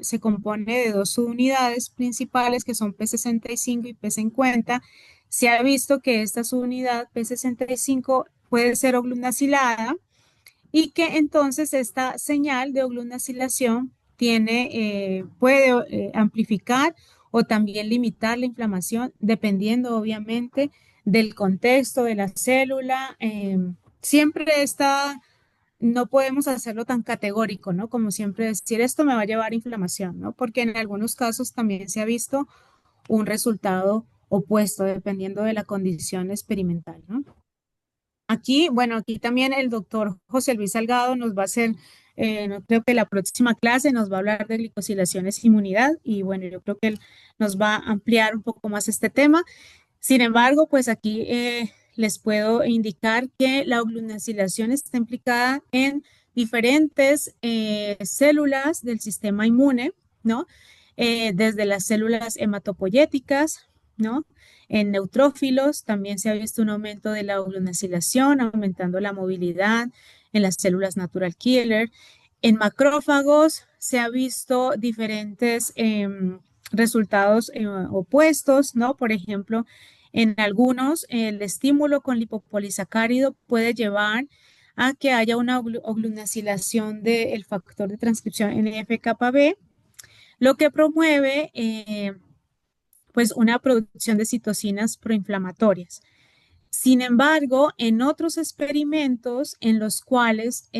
se compone de dos subunidades principales que son P65 y P50. Se ha visto que esta subunidad P65 puede ser oglumnacilada y que entonces esta señal de oglumnacilación puede amplificar o también limitar la inflamación, dependiendo obviamente del contexto de la célula. Siempre está, no podemos hacerlo tan categórico, ¿no? Como siempre decir esto me va a llevar a inflamación, ¿no? Porque en algunos casos también se ha visto un resultado opuesto, dependiendo de la condición experimental, ¿no? Aquí, bueno, aquí también el doctor José Luis Salgado nos va a hacer, no creo que la próxima clase nos va a hablar de glicosilaciones e inmunidad y bueno, yo creo que él nos va a ampliar un poco más este tema. Sin embargo, pues aquí les puedo indicar que la oglunacilación está implicada en diferentes células del sistema inmune, ¿no? Desde las células hematopoyéticas, ¿no? En neutrófilos también se ha visto un aumento de la oglunacilación, aumentando la movilidad en las células natural killer. En macrófagos se ha visto diferentes resultados opuestos, ¿no? Por ejemplo, en algunos, el estímulo con lipopolisacárido puede llevar a que haya una oglunacilación del factor de transcripción NF-κB, lo que promueve pues una producción de citocinas proinflamatorias. Sin embargo, en otros experimentos en los cuales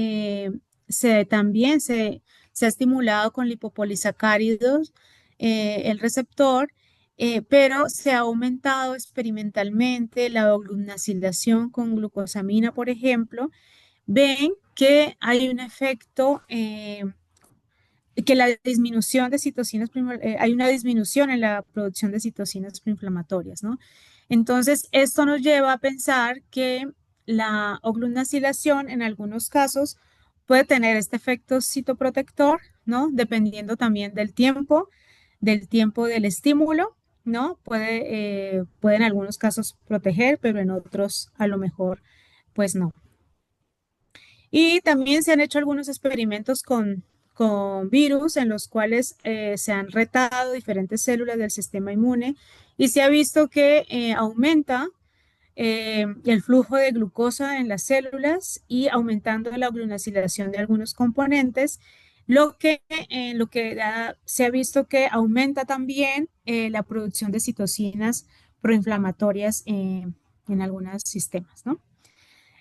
también se ha estimulado con lipopolisacáridos el receptor, pero se ha aumentado experimentalmente la oglunacilación con glucosamina, por ejemplo, ven que hay un efecto que la disminución de citocinas, hay una disminución en la producción de citocinas proinflamatorias, ¿no? Entonces, esto nos lleva a pensar que la oglunacilación en algunos casos puede tener este efecto citoprotector, ¿no? Dependiendo también del tiempo del estímulo, ¿no? Puede en algunos casos proteger, pero en otros a lo mejor, pues no. Y también se han hecho algunos experimentos con virus en los cuales se han retado diferentes células del sistema inmune y se ha visto que aumenta el flujo de glucosa en las células y aumentando la glunacilación de algunos componentes, se ha visto que aumenta también la producción de citocinas proinflamatorias en algunos sistemas, ¿no?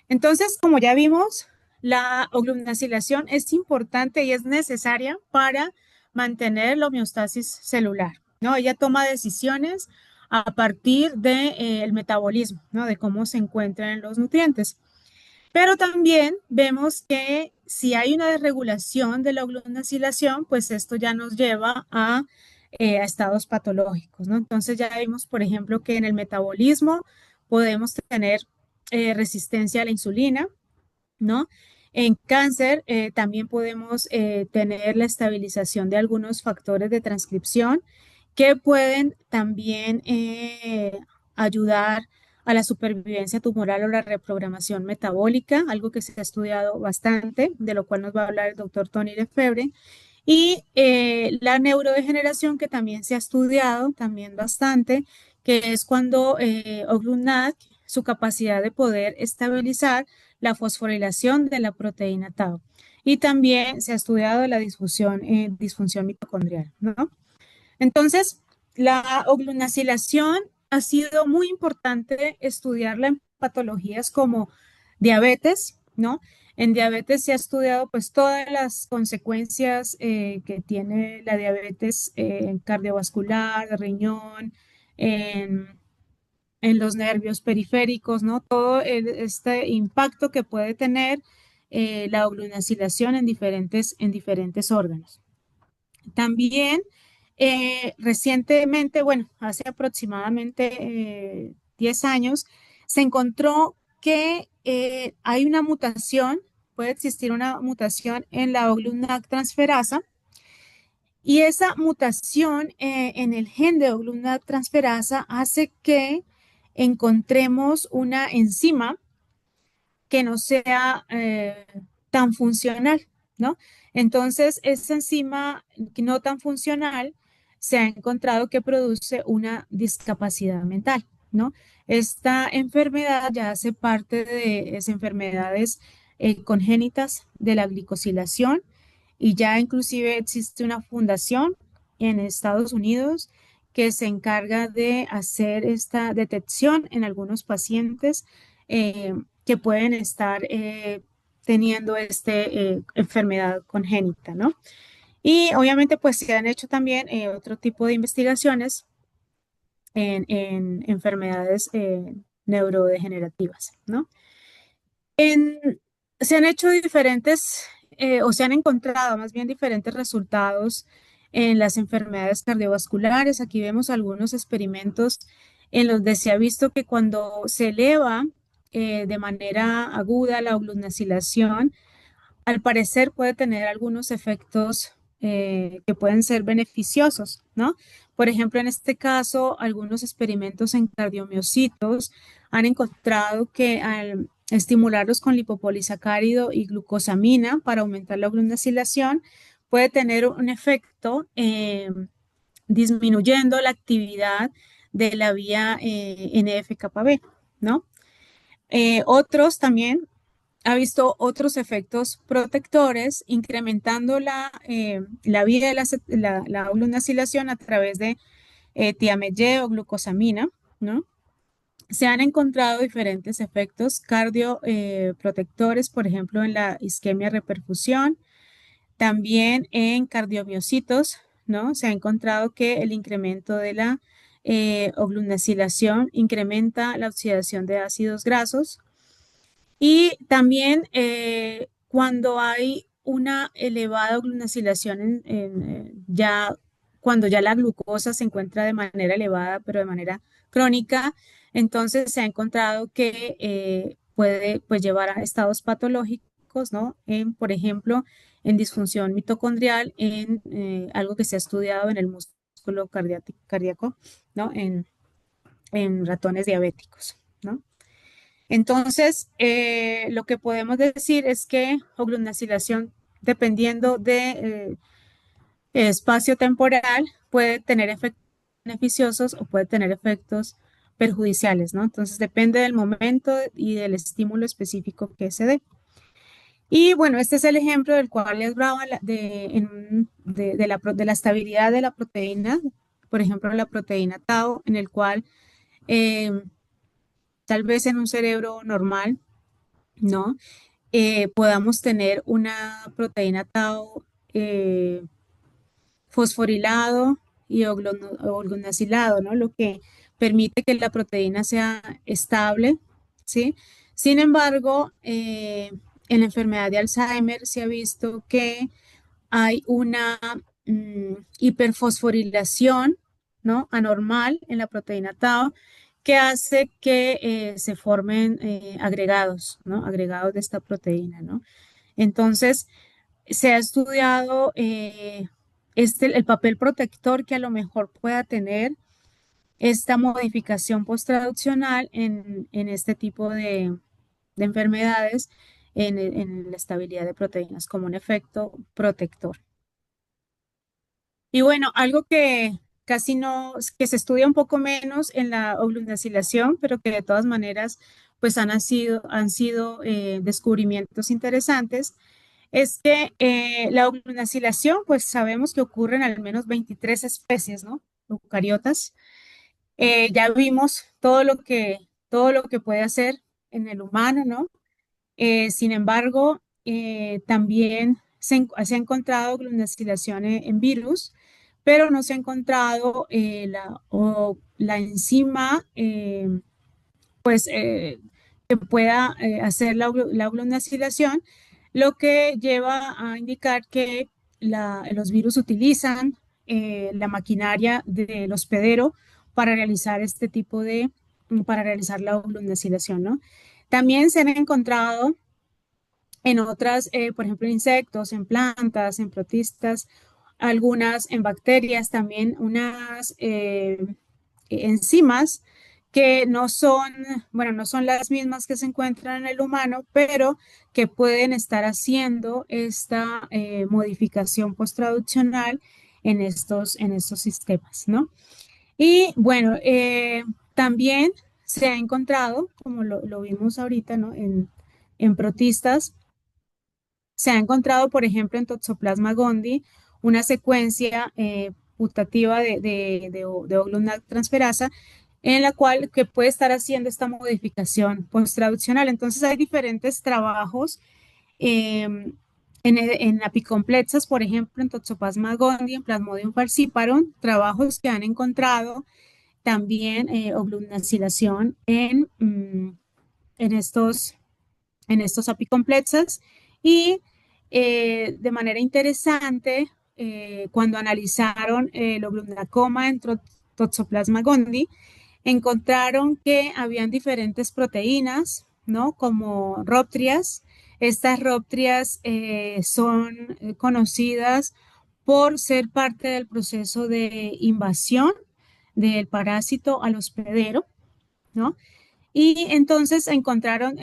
Entonces, como ya vimos, la oglunacilación es importante y es necesaria para mantener la homeostasis celular, ¿no? Ella toma decisiones a partir del metabolismo, ¿no? De cómo se encuentran los nutrientes. Pero también vemos que si hay una desregulación de la oglunacilación, pues esto ya nos lleva a estados patológicos, ¿no? Entonces ya vimos, por ejemplo, que en el metabolismo podemos tener resistencia a la insulina, ¿no? En cáncer también podemos tener la estabilización de algunos factores de transcripción que pueden también ayudar a la supervivencia tumoral o la reprogramación metabólica, algo que se ha estudiado bastante, de lo cual nos va a hablar el doctor Tony Lefebvre. Y la neurodegeneración que también se ha estudiado también bastante, que es cuando Oglunat, su capacidad de poder estabilizar la fosforilación de la proteína tau. Y también se ha estudiado la disfunción mitocondrial, ¿no? Entonces, la oglunacilación ha sido muy importante estudiarla en patologías como diabetes, ¿no? En diabetes se ha estudiado pues todas las consecuencias que tiene la diabetes cardiovascular, de riñón, en, en los nervios periféricos, ¿no? Todo este impacto que puede tener la oglunacilación en diferentes órganos. También recientemente, bueno, hace aproximadamente 10 años, se encontró que hay una mutación, puede existir una mutación en la Oglundac transferasa y esa mutación en el gen de Oglundac transferasa hace que encontremos una enzima que no sea tan funcional, ¿no? Entonces, esta enzima no tan funcional se ha encontrado que produce una discapacidad mental, ¿no? Esta enfermedad ya hace parte de las enfermedades congénitas de la glicosilación y ya inclusive existe una fundación en Estados Unidos que se encarga de hacer esta detección en algunos pacientes eh, que pueden estar teniendo esta enfermedad congénita, ¿no? Y obviamente pues se han hecho también otro tipo de investigaciones en enfermedades neurodegenerativas, ¿no? Se han hecho diferentes, o se han encontrado más bien diferentes resultados en las enfermedades cardiovasculares. Aquí vemos algunos experimentos en los que se ha visto que cuando se eleva de manera aguda la oglunacilación, al parecer puede tener algunos efectos que pueden ser beneficiosos, ¿no? Por ejemplo, en este caso, algunos experimentos en cardiomiocitos han encontrado que al estimularlos con lipopolisacárido y glucosamina para aumentar la glucosilación, puede tener un efecto disminuyendo la actividad de la vía NF-κB, ¿no? Otros también ha visto otros efectos protectores, incrementando la vía de la gluconacilación a través de tiameg o glucosamina, ¿no? Se han encontrado diferentes efectos cardioprotectores, por ejemplo, en la isquemia reperfusión, también en cardiomiocitos, ¿no? Se ha encontrado que el incremento de la oglunacilación incrementa la oxidación de ácidos grasos y también cuando hay una elevada glucosilación ya cuando ya la glucosa se encuentra de manera elevada, pero de manera crónica, entonces se ha encontrado que puede pues, llevar a estados patológicos, ¿no? Por ejemplo, en disfunción mitocondrial, en algo que se ha estudiado en el músculo cardíaco, ¿no? En ratones diabéticos, ¿no? Entonces, lo que podemos decir es que oglunacilación, dependiendo de espacio temporal, puede tener efectos beneficiosos o puede tener efectos perjudiciales, ¿no? Entonces, depende del momento y del estímulo específico que se dé. Y bueno, este es el ejemplo del cual les hablaba de la estabilidad de la proteína, por ejemplo, la proteína tau, en el cual eh, tal vez en un cerebro normal, ¿no? Podamos tener una proteína tau fosforilado y oglunasilado, ¿no? Lo que permite que la proteína sea estable, ¿sí? Sin embargo, en la enfermedad de Alzheimer se ha visto que hay una hiperfosforilación, ¿no? Anormal en la proteína tau que hace que se formen agregados, ¿no? Agregados de esta proteína, ¿no? Entonces, se ha estudiado el papel protector que a lo mejor pueda tener esta modificación postraduccional en este tipo de enfermedades en la estabilidad de proteínas como un efecto protector. Y bueno, algo que casi no, que se estudia un poco menos en la oglunacilación, pero que de todas maneras pues han sido descubrimientos interesantes, es que la oglunacilación, pues sabemos que ocurre en al menos 23 especies, ¿no? Eucariotas. Ya vimos todo lo que puede hacer en el humano, ¿no? Sin embargo, también se ha encontrado gluconacilación en virus, pero no se ha encontrado la enzima pues, que pueda hacer la gluconacilación, lo que lleva a indicar que los virus utilizan la maquinaria del hospedero para realizar para realizar la gluconacilación, ¿no? También se han encontrado en otras, por ejemplo, en insectos, en plantas, en protistas, algunas en bacterias, también unas enzimas que no son, bueno, no son las mismas que se encuentran en el humano, pero que pueden estar haciendo esta modificación posttraduccional en estos sistemas, ¿no? Y bueno, también se ha encontrado, como lo vimos ahorita, ¿no? En protistas, se ha encontrado, por ejemplo, en Toxoplasma gondii, una secuencia putativa de Ogluna transferasa en la cual que puede estar haciendo esta modificación posttraduccional. Entonces hay diferentes trabajos en apicomplexas, por ejemplo, en Toxoplasma gondii, en Plasmodium falciparum, trabajos que han encontrado también oglunacilación en en estos apicomplexas y de manera interesante, cuando analizaron el oblunacoma en Toxoplasma gondii, encontraron que habían diferentes proteínas, ¿no? Como rhoptrias. Estas rhoptrias son conocidas por ser parte del proceso de invasión del parásito al hospedero, ¿no? Y entonces encontraron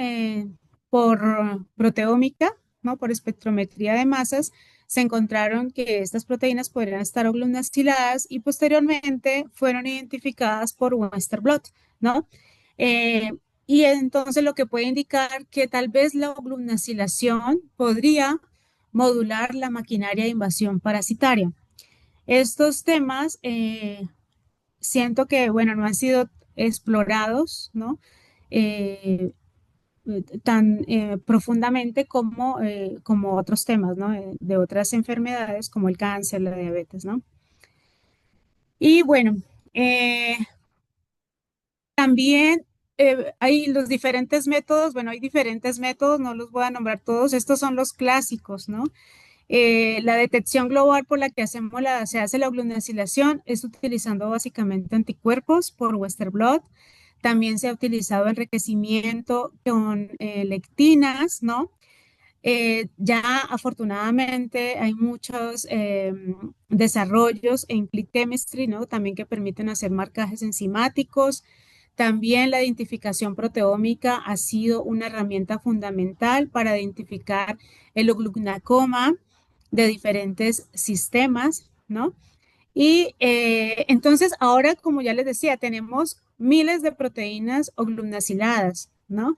por proteómica, ¿no? Por espectrometría de masas, se encontraron que estas proteínas podrían estar oglunaciladas y posteriormente fueron identificadas por Western blot, ¿no? Eh, y entonces lo que puede indicar que tal vez la oglunacilación podría modular la maquinaria de invasión parasitaria. Estos temas siento que, bueno, no han sido explorados, ¿no? Eh, tan profundamente como, como otros temas, ¿no? De otras enfermedades como el cáncer, la diabetes, ¿no? Y bueno, eh, también hay los diferentes métodos, bueno, hay diferentes métodos, no los voy a nombrar todos, estos son los clásicos, ¿no? La detección global por la que se hace la oglunacilación es utilizando básicamente anticuerpos por Western blot. También se ha utilizado enriquecimiento con lectinas, ¿no? Ya afortunadamente hay muchos desarrollos en click chemistry, ¿no? También que permiten hacer marcajes enzimáticos. También la identificación proteómica ha sido una herramienta fundamental para identificar el oglunacoma de diferentes sistemas, ¿no? Y entonces ahora, como ya les decía, tenemos miles de proteínas oglunaciladas, ¿no?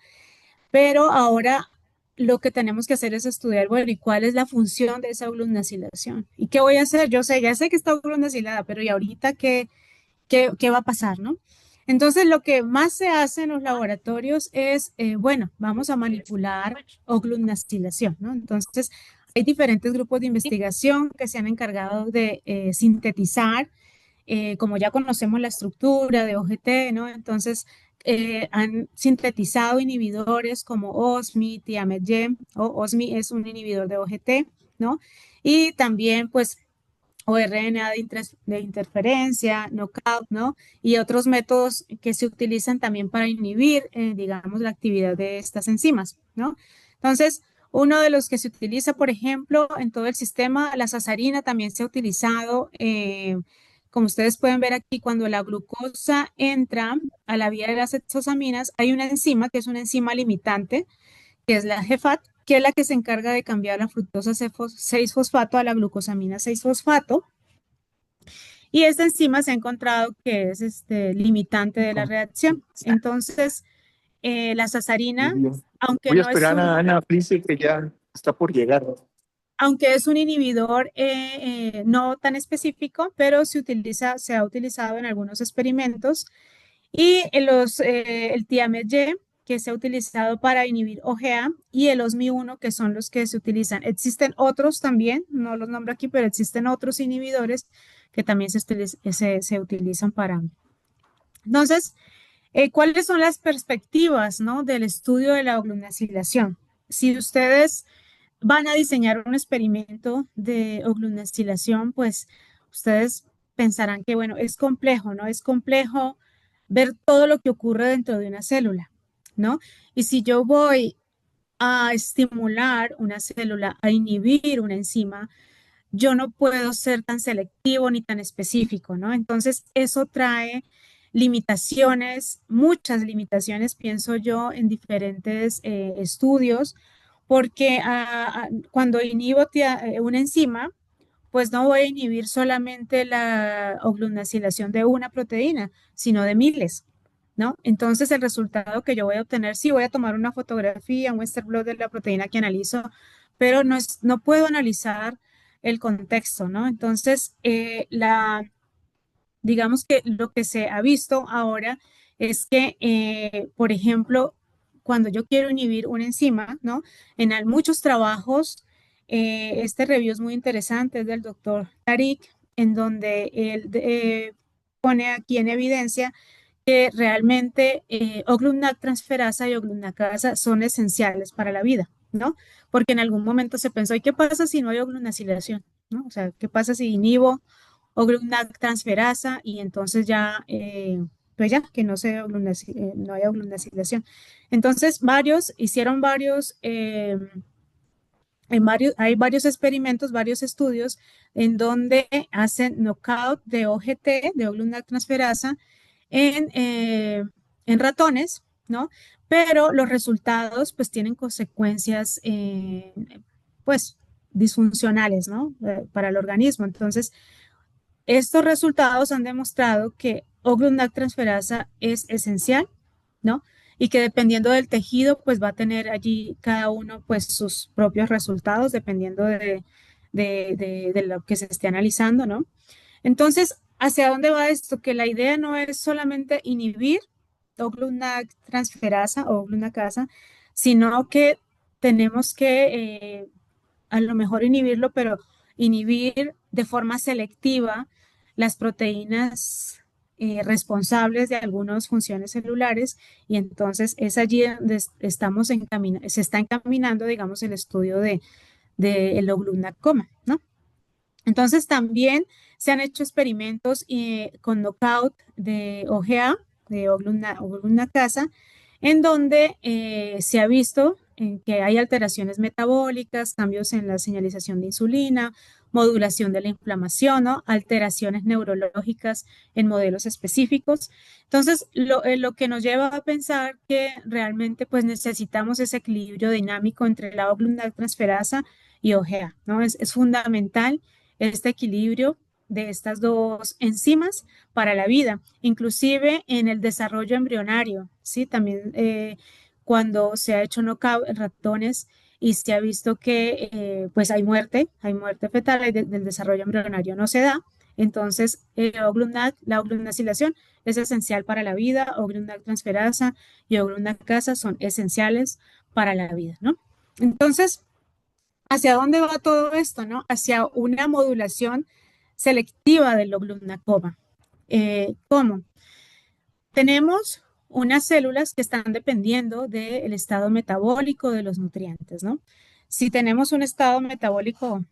Pero ahora lo que tenemos que hacer es estudiar, bueno, ¿y cuál es la función de esa glunacilación? ¿Y qué voy a hacer? Yo sé, ya sé que está glunacilada, pero ¿y ahorita qué va a pasar, no? Entonces, lo que más se hace en los laboratorios es, bueno, vamos a manipular oglunacilación, ¿no? Entonces, hay diferentes grupos de investigación que se han encargado de sintetizar como ya conocemos la estructura de OGT, ¿no? Entonces, han sintetizado inhibidores como OSMI, Tiamet-Gem, o OSMI es un inhibidor de OGT, ¿no? Y también, pues, ORNA de interferencia, knockout, ¿no? Y otros métodos que se utilizan también para inhibir, digamos, la actividad de estas enzimas, ¿no? Entonces, uno de los que se utiliza, por ejemplo, en todo el sistema, la sazarina también se ha utilizado, como ustedes pueden ver aquí, cuando la glucosa entra a la vía de las hexosaminas, hay una enzima que es una enzima limitante, que es la GFAT, que es la que se encarga de cambiar la fructosa 6-fosfato a la glucosamina 6-fosfato. Y esta enzima se ha encontrado que es limitante de la reacción. Entonces, la Muy sazarina, bien. aunque Voy a no es esperar un, a Ana Prince, que ya está por llegar. aunque es un inhibidor no tan específico, pero se ha utilizado en algunos experimentos. Y el Tiamet-Y, que se ha utilizado para inhibir OGA, y el OSMI1, que son los que se utilizan. Existen otros también, no los nombro aquí, pero existen otros inhibidores que también se utilizan para. Entonces, ¿cuáles son las perspectivas, ¿no? Del estudio de la oglunacilación? Si ustedes van a diseñar un experimento de oglunacilación, pues ustedes pensarán que, bueno, es complejo, ¿no? Es complejo ver todo lo que ocurre dentro de una célula, ¿no? Y si yo voy a estimular una célula, a inhibir una enzima, yo no puedo ser tan selectivo ni tan específico, ¿no? Entonces, eso trae limitaciones, muchas limitaciones, pienso yo, en diferentes estudios, porque cuando inhibo una enzima, pues no voy a inhibir solamente la oglunacilación de una proteína, sino de miles, ¿no? Entonces el resultado que yo voy a obtener, sí voy a tomar una fotografía, un Western blot de la proteína que analizo, pero no puedo analizar el contexto, ¿no? Entonces, digamos que lo que se ha visto ahora es que, por ejemplo, cuando yo quiero inhibir una enzima, ¿no? Muchos trabajos, este review es muy interesante, es del doctor Tariq, en donde él pone aquí en evidencia que realmente Oglunac transferasa y Oglunacasa son esenciales para la vida, ¿no? Porque en algún momento se pensó, ¿y qué pasa si no hay oglunacilación? ¿No? O sea, ¿qué pasa si inhibo Oglunac transferasa y entonces ya, pues ya, que no hay oglunacilación? Entonces, hicieron hay varios experimentos, varios estudios en donde hacen knockout de OGT, de Oglunac transferasa, en ratones, ¿no? Pero los resultados pues tienen consecuencias pues disfuncionales, ¿no? Para el organismo. Entonces, estos resultados han demostrado que Oglunac transferasa es esencial, ¿no? Y que dependiendo del tejido, pues va a tener allí cada uno, pues sus propios resultados, dependiendo de lo que se esté analizando, ¿no? Entonces, ¿hacia dónde va esto? Que la idea no es solamente inhibir Oglunac transferasa o Oglunacasa, sino que tenemos que a lo mejor inhibirlo, pero inhibir de forma selectiva las proteínas responsables de algunas funciones celulares, y entonces es allí donde se está encaminando, digamos, el estudio de el oglunacoma, ¿no? Entonces también se han hecho experimentos con knockout de OGA, de Oglunacasa, en donde se ha visto que hay alteraciones metabólicas, cambios en la señalización de insulina, modulación de la inflamación, ¿no? Alteraciones neurológicas en modelos específicos. Entonces, lo que nos lleva a pensar que realmente pues necesitamos ese equilibrio dinámico entre la transferasa y OGA, ¿no? Es fundamental este equilibrio de estas dos enzimas para la vida, inclusive en el desarrollo embrionario, ¿sí? También cuando se ha hecho knockout en ratones y se ha visto que pues hay muerte fetal del desarrollo embrionario no se da, entonces la oglunacilación es esencial para la vida, oglunac transferasa y oglunacasa son esenciales para la vida, ¿no? Entonces, ¿hacia dónde va todo esto, no? Hacia una modulación selectiva del oglunacoma. ¿Cómo? Tenemos unas células que están dependiendo del estado metabólico de los nutrientes, ¿no? Si tenemos un estado metabólico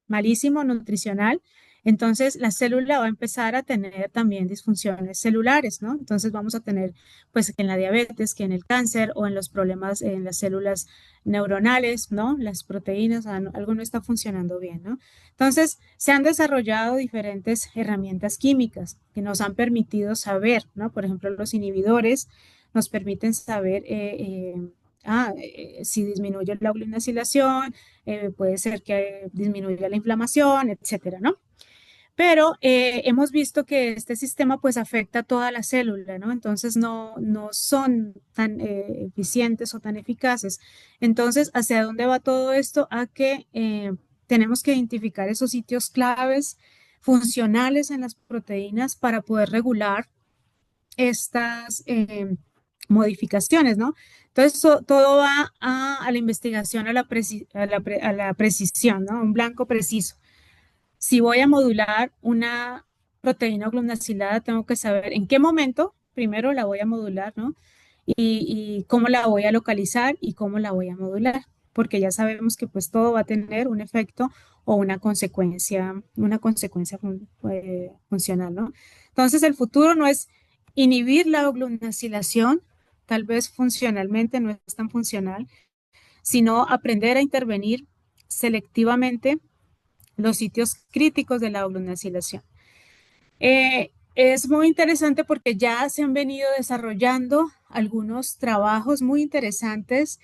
malísimo, nutricional, entonces la célula va a empezar a tener también disfunciones celulares, ¿no? Entonces vamos a tener, pues, que en la diabetes, que en el cáncer o en los problemas en las células neuronales, ¿no? Las proteínas, algo no está funcionando bien, ¿no? Entonces se han desarrollado diferentes herramientas químicas que nos han permitido saber, ¿no? Por ejemplo, los inhibidores nos permiten saber si disminuye la oglinacilación, puede ser que disminuya la inflamación, etcétera, ¿no? Pero hemos visto que este sistema pues afecta a toda la célula, ¿no? Entonces no son tan eficientes o tan eficaces. Entonces, ¿hacia dónde va todo esto? A que tenemos que identificar esos sitios claves funcionales en las proteínas para poder regular estas modificaciones, ¿no? Entonces, todo va a la investigación, a la precisión, ¿no? Un blanco preciso. Si voy a modular una proteína glunacilada, tengo que saber en qué momento primero la voy a modular, ¿no? Y cómo la voy a localizar y cómo la voy a modular, porque ya sabemos que pues todo va a tener un efecto o una consecuencia funcional, ¿no? Entonces el futuro no es inhibir la oglunacilación, tal vez funcionalmente no es tan funcional, sino aprender a intervenir selectivamente los sitios críticos de la oglunacilación. Es muy interesante porque ya se han venido desarrollando algunos trabajos muy interesantes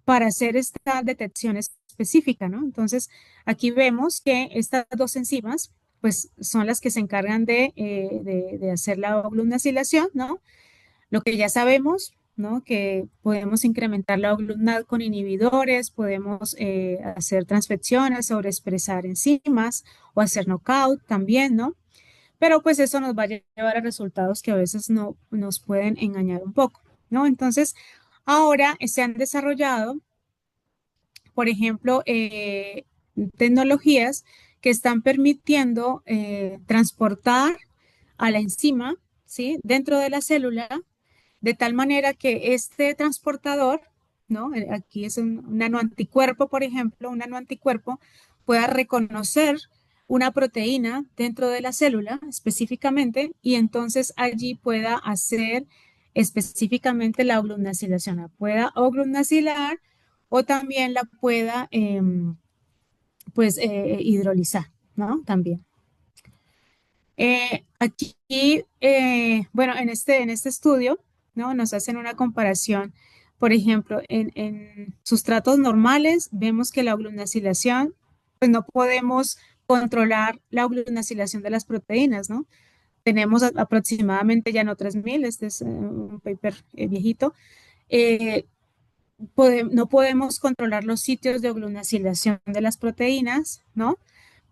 para hacer esta detección específica, ¿no? Entonces, aquí vemos que estas dos enzimas, pues, son las que se encargan de hacer la oglutinacilación, ¿no? Lo que ya sabemos, ¿no? Que podemos incrementar la voluntad con inhibidores, podemos hacer transfecciones, sobreexpresar enzimas o hacer knockout también, ¿no? Pero pues eso nos va a llevar a resultados que a veces no nos pueden engañar un poco, ¿no? Entonces, ahora se han desarrollado, por ejemplo, tecnologías que están permitiendo transportar a la enzima, ¿sí? Dentro de la célula de tal manera que este transportador, ¿no? Aquí es un nanoanticuerpo, por ejemplo, un nanoanticuerpo pueda reconocer una proteína dentro de la célula específicamente y entonces allí pueda hacer específicamente la oglutinacilación, la pueda oglutinacilar o también la pueda pues hidrolizar, ¿no? También. Aquí, bueno, en este estudio, ¿no? Nos hacen una comparación. Por ejemplo, en sustratos normales vemos que la glunacilación, pues no podemos controlar la glunacilación de las proteínas, ¿no? Tenemos aproximadamente ya no 3000, este es un paper viejito. eh, no podemos controlar los sitios de glunacilación de las proteínas, ¿no?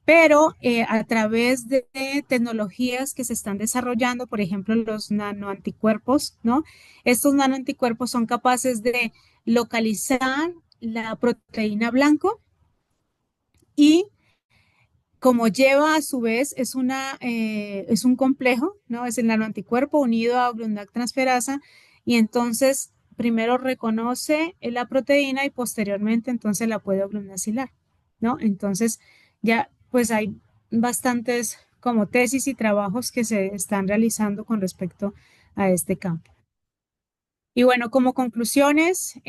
Pero a través de tecnologías que se están desarrollando, por ejemplo, los nanoanticuerpos, ¿no? Estos nanoanticuerpos son capaces de localizar la proteína blanco y como lleva a su vez, es un complejo, ¿no? Es el nanoanticuerpo unido a Grundac transferasa y entonces primero reconoce la proteína y posteriormente entonces la puede oglutinacilar, ¿no? Entonces ya pues hay bastantes como tesis y trabajos que se están realizando con respecto a este campo. Y bueno, como conclusiones,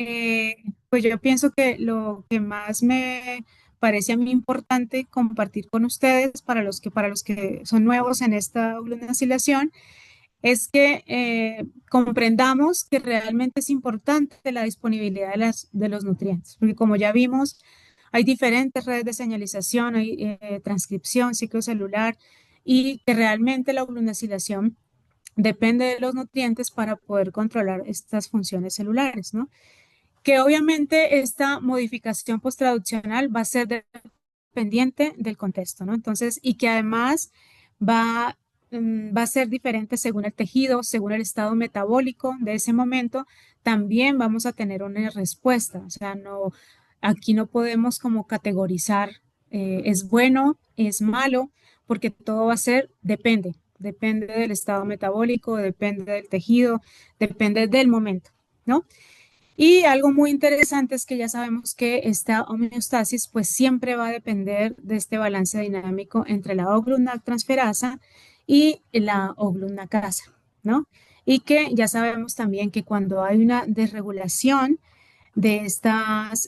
pues yo pienso que lo que más me parece a mí importante compartir con ustedes, para los que son nuevos en esta oscilación, es que comprendamos que realmente es importante la disponibilidad de los nutrientes, porque como ya vimos, hay diferentes redes de señalización, hay transcripción, ciclo celular, y que realmente la oscilación depende de los nutrientes para poder controlar estas funciones celulares, ¿no? Que obviamente esta modificación posttraduccional va a ser dependiente del contexto, ¿no? Entonces, y que además va, va a ser diferente según el tejido, según el estado metabólico de ese momento, también vamos a tener una respuesta, o sea, no, aquí no podemos como categorizar, es bueno, es malo, porque todo va a ser, depende del estado metabólico, depende del tejido, depende del momento, ¿no? Y algo muy interesante es que ya sabemos que esta homeostasis pues siempre va a depender de este balance dinámico entre la transferasa y la oglutnacasa, ¿no? Y que ya sabemos también que cuando hay una desregulación de estas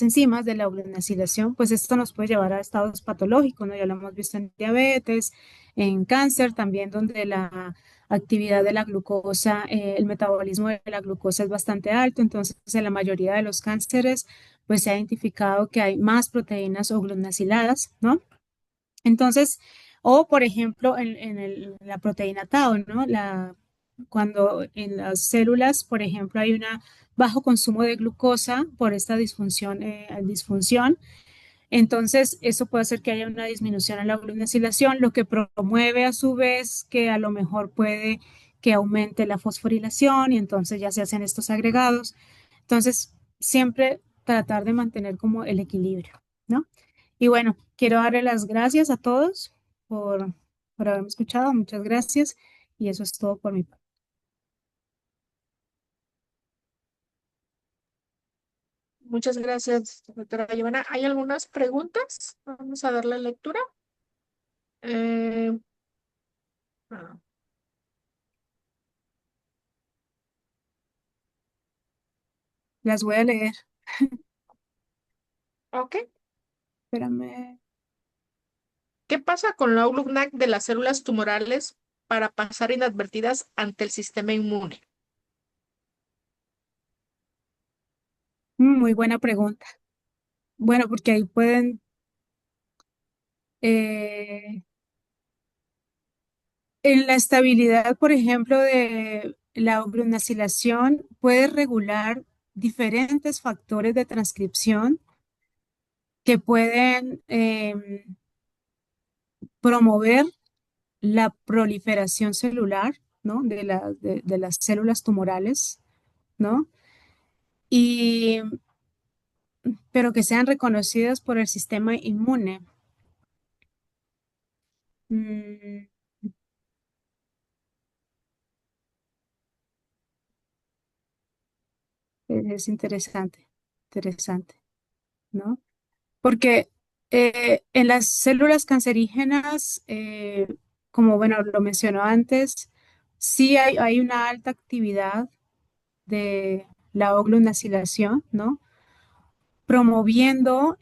enzimas de la oglutinacilación, pues esto nos puede llevar a estados patológicos, ¿no? Ya lo hemos visto en diabetes, en cáncer también, donde la actividad de la glucosa, el metabolismo de la glucosa es bastante alto, entonces en la mayoría de los cánceres, pues se ha identificado que hay más proteínas oglutinaciladas, ¿no? Entonces, o por ejemplo, la proteína tau, ¿no? Cuando en las células, por ejemplo, hay un bajo consumo de glucosa por esta disfunción, entonces eso puede hacer que haya una disminución en la glucosilación, lo que promueve a su vez que a lo mejor puede que aumente la fosforilación y entonces ya se hacen estos agregados. Entonces, siempre tratar de mantener como el equilibrio, ¿no? Y bueno, quiero darle las gracias a todos por, por haberme escuchado. Muchas gracias. Y eso es todo por mi parte. Muchas gracias, doctora Giovanna. ¿Hay algunas preguntas? Vamos a darle lectura. Eh, ah, Las voy a leer. ok, Espérame. ¿Qué pasa con la OGLUCNAC de las células tumorales para pasar inadvertidas ante el sistema inmune? Muy buena pregunta. Bueno, porque ahí pueden, eh, en la estabilidad, por ejemplo, de la oglunacilación, puede regular diferentes factores de transcripción que pueden promover la proliferación celular, ¿no? De las células tumorales, ¿no? Y, pero que sean reconocidas por el sistema inmune. Mm, es interesante, interesante, ¿no? Porque en las células cancerígenas, como bueno, lo mencionó antes, sí hay una alta actividad de la oglunacilación, ¿no? Promoviendo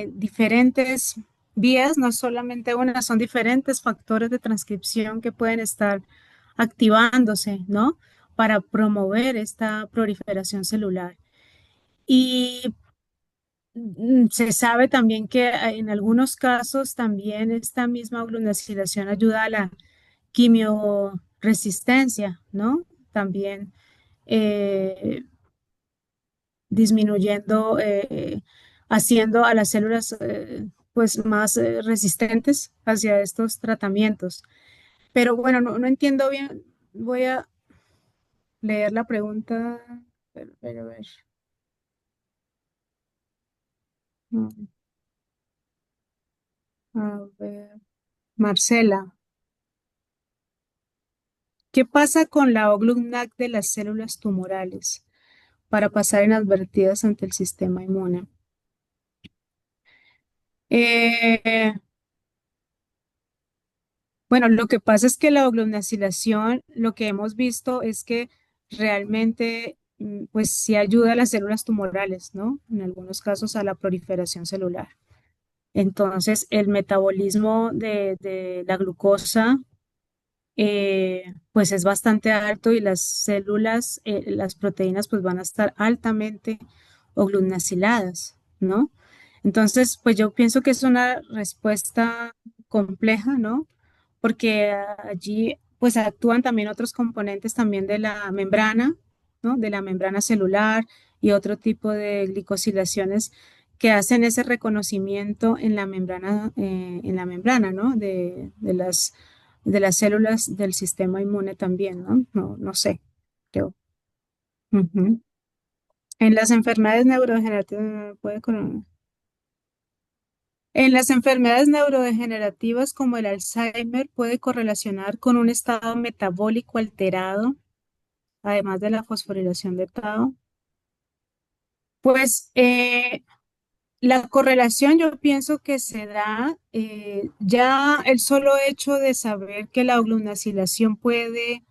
diferentes vías, no solamente una, son diferentes factores de transcripción que pueden estar activándose, ¿no? Para promover esta proliferación celular. Y se sabe también que en algunos casos también esta misma glunacilación ayuda a la quimioresistencia, ¿no? También eh, disminuyendo, haciendo a las células pues más resistentes hacia estos tratamientos. Pero bueno, no entiendo bien. Voy a leer la pregunta. A ver. Mm, a ver. Marcela. ¿Qué pasa con la OGLUCNAC de las células tumorales para pasar inadvertidas ante el sistema inmune? Eh, bueno, lo que pasa es que la oglunacilación, lo que hemos visto es que realmente, pues sí ayuda a las células tumorales, ¿no? En algunos casos a la proliferación celular. Entonces, el metabolismo de la glucosa pues es bastante alto y las células, las proteínas, pues van a estar altamente oglunaciladas, ¿no? Entonces, pues yo pienso que es una respuesta compleja, ¿no? Porque allí, pues actúan también otros componentes también de la membrana, ¿no? De la membrana celular y otro tipo de glicosilaciones que hacen ese reconocimiento en la membrana, ¿no? De las células del sistema inmune también, ¿no? No sé, creo. Ujú. En las enfermedades neurodegenerativas en las enfermedades neurodegenerativas como el Alzheimer puede correlacionar con un estado metabólico alterado, además de la fosforilación de tau. Pues la correlación yo pienso que se da ya el solo hecho de saber que la oglunacilación puede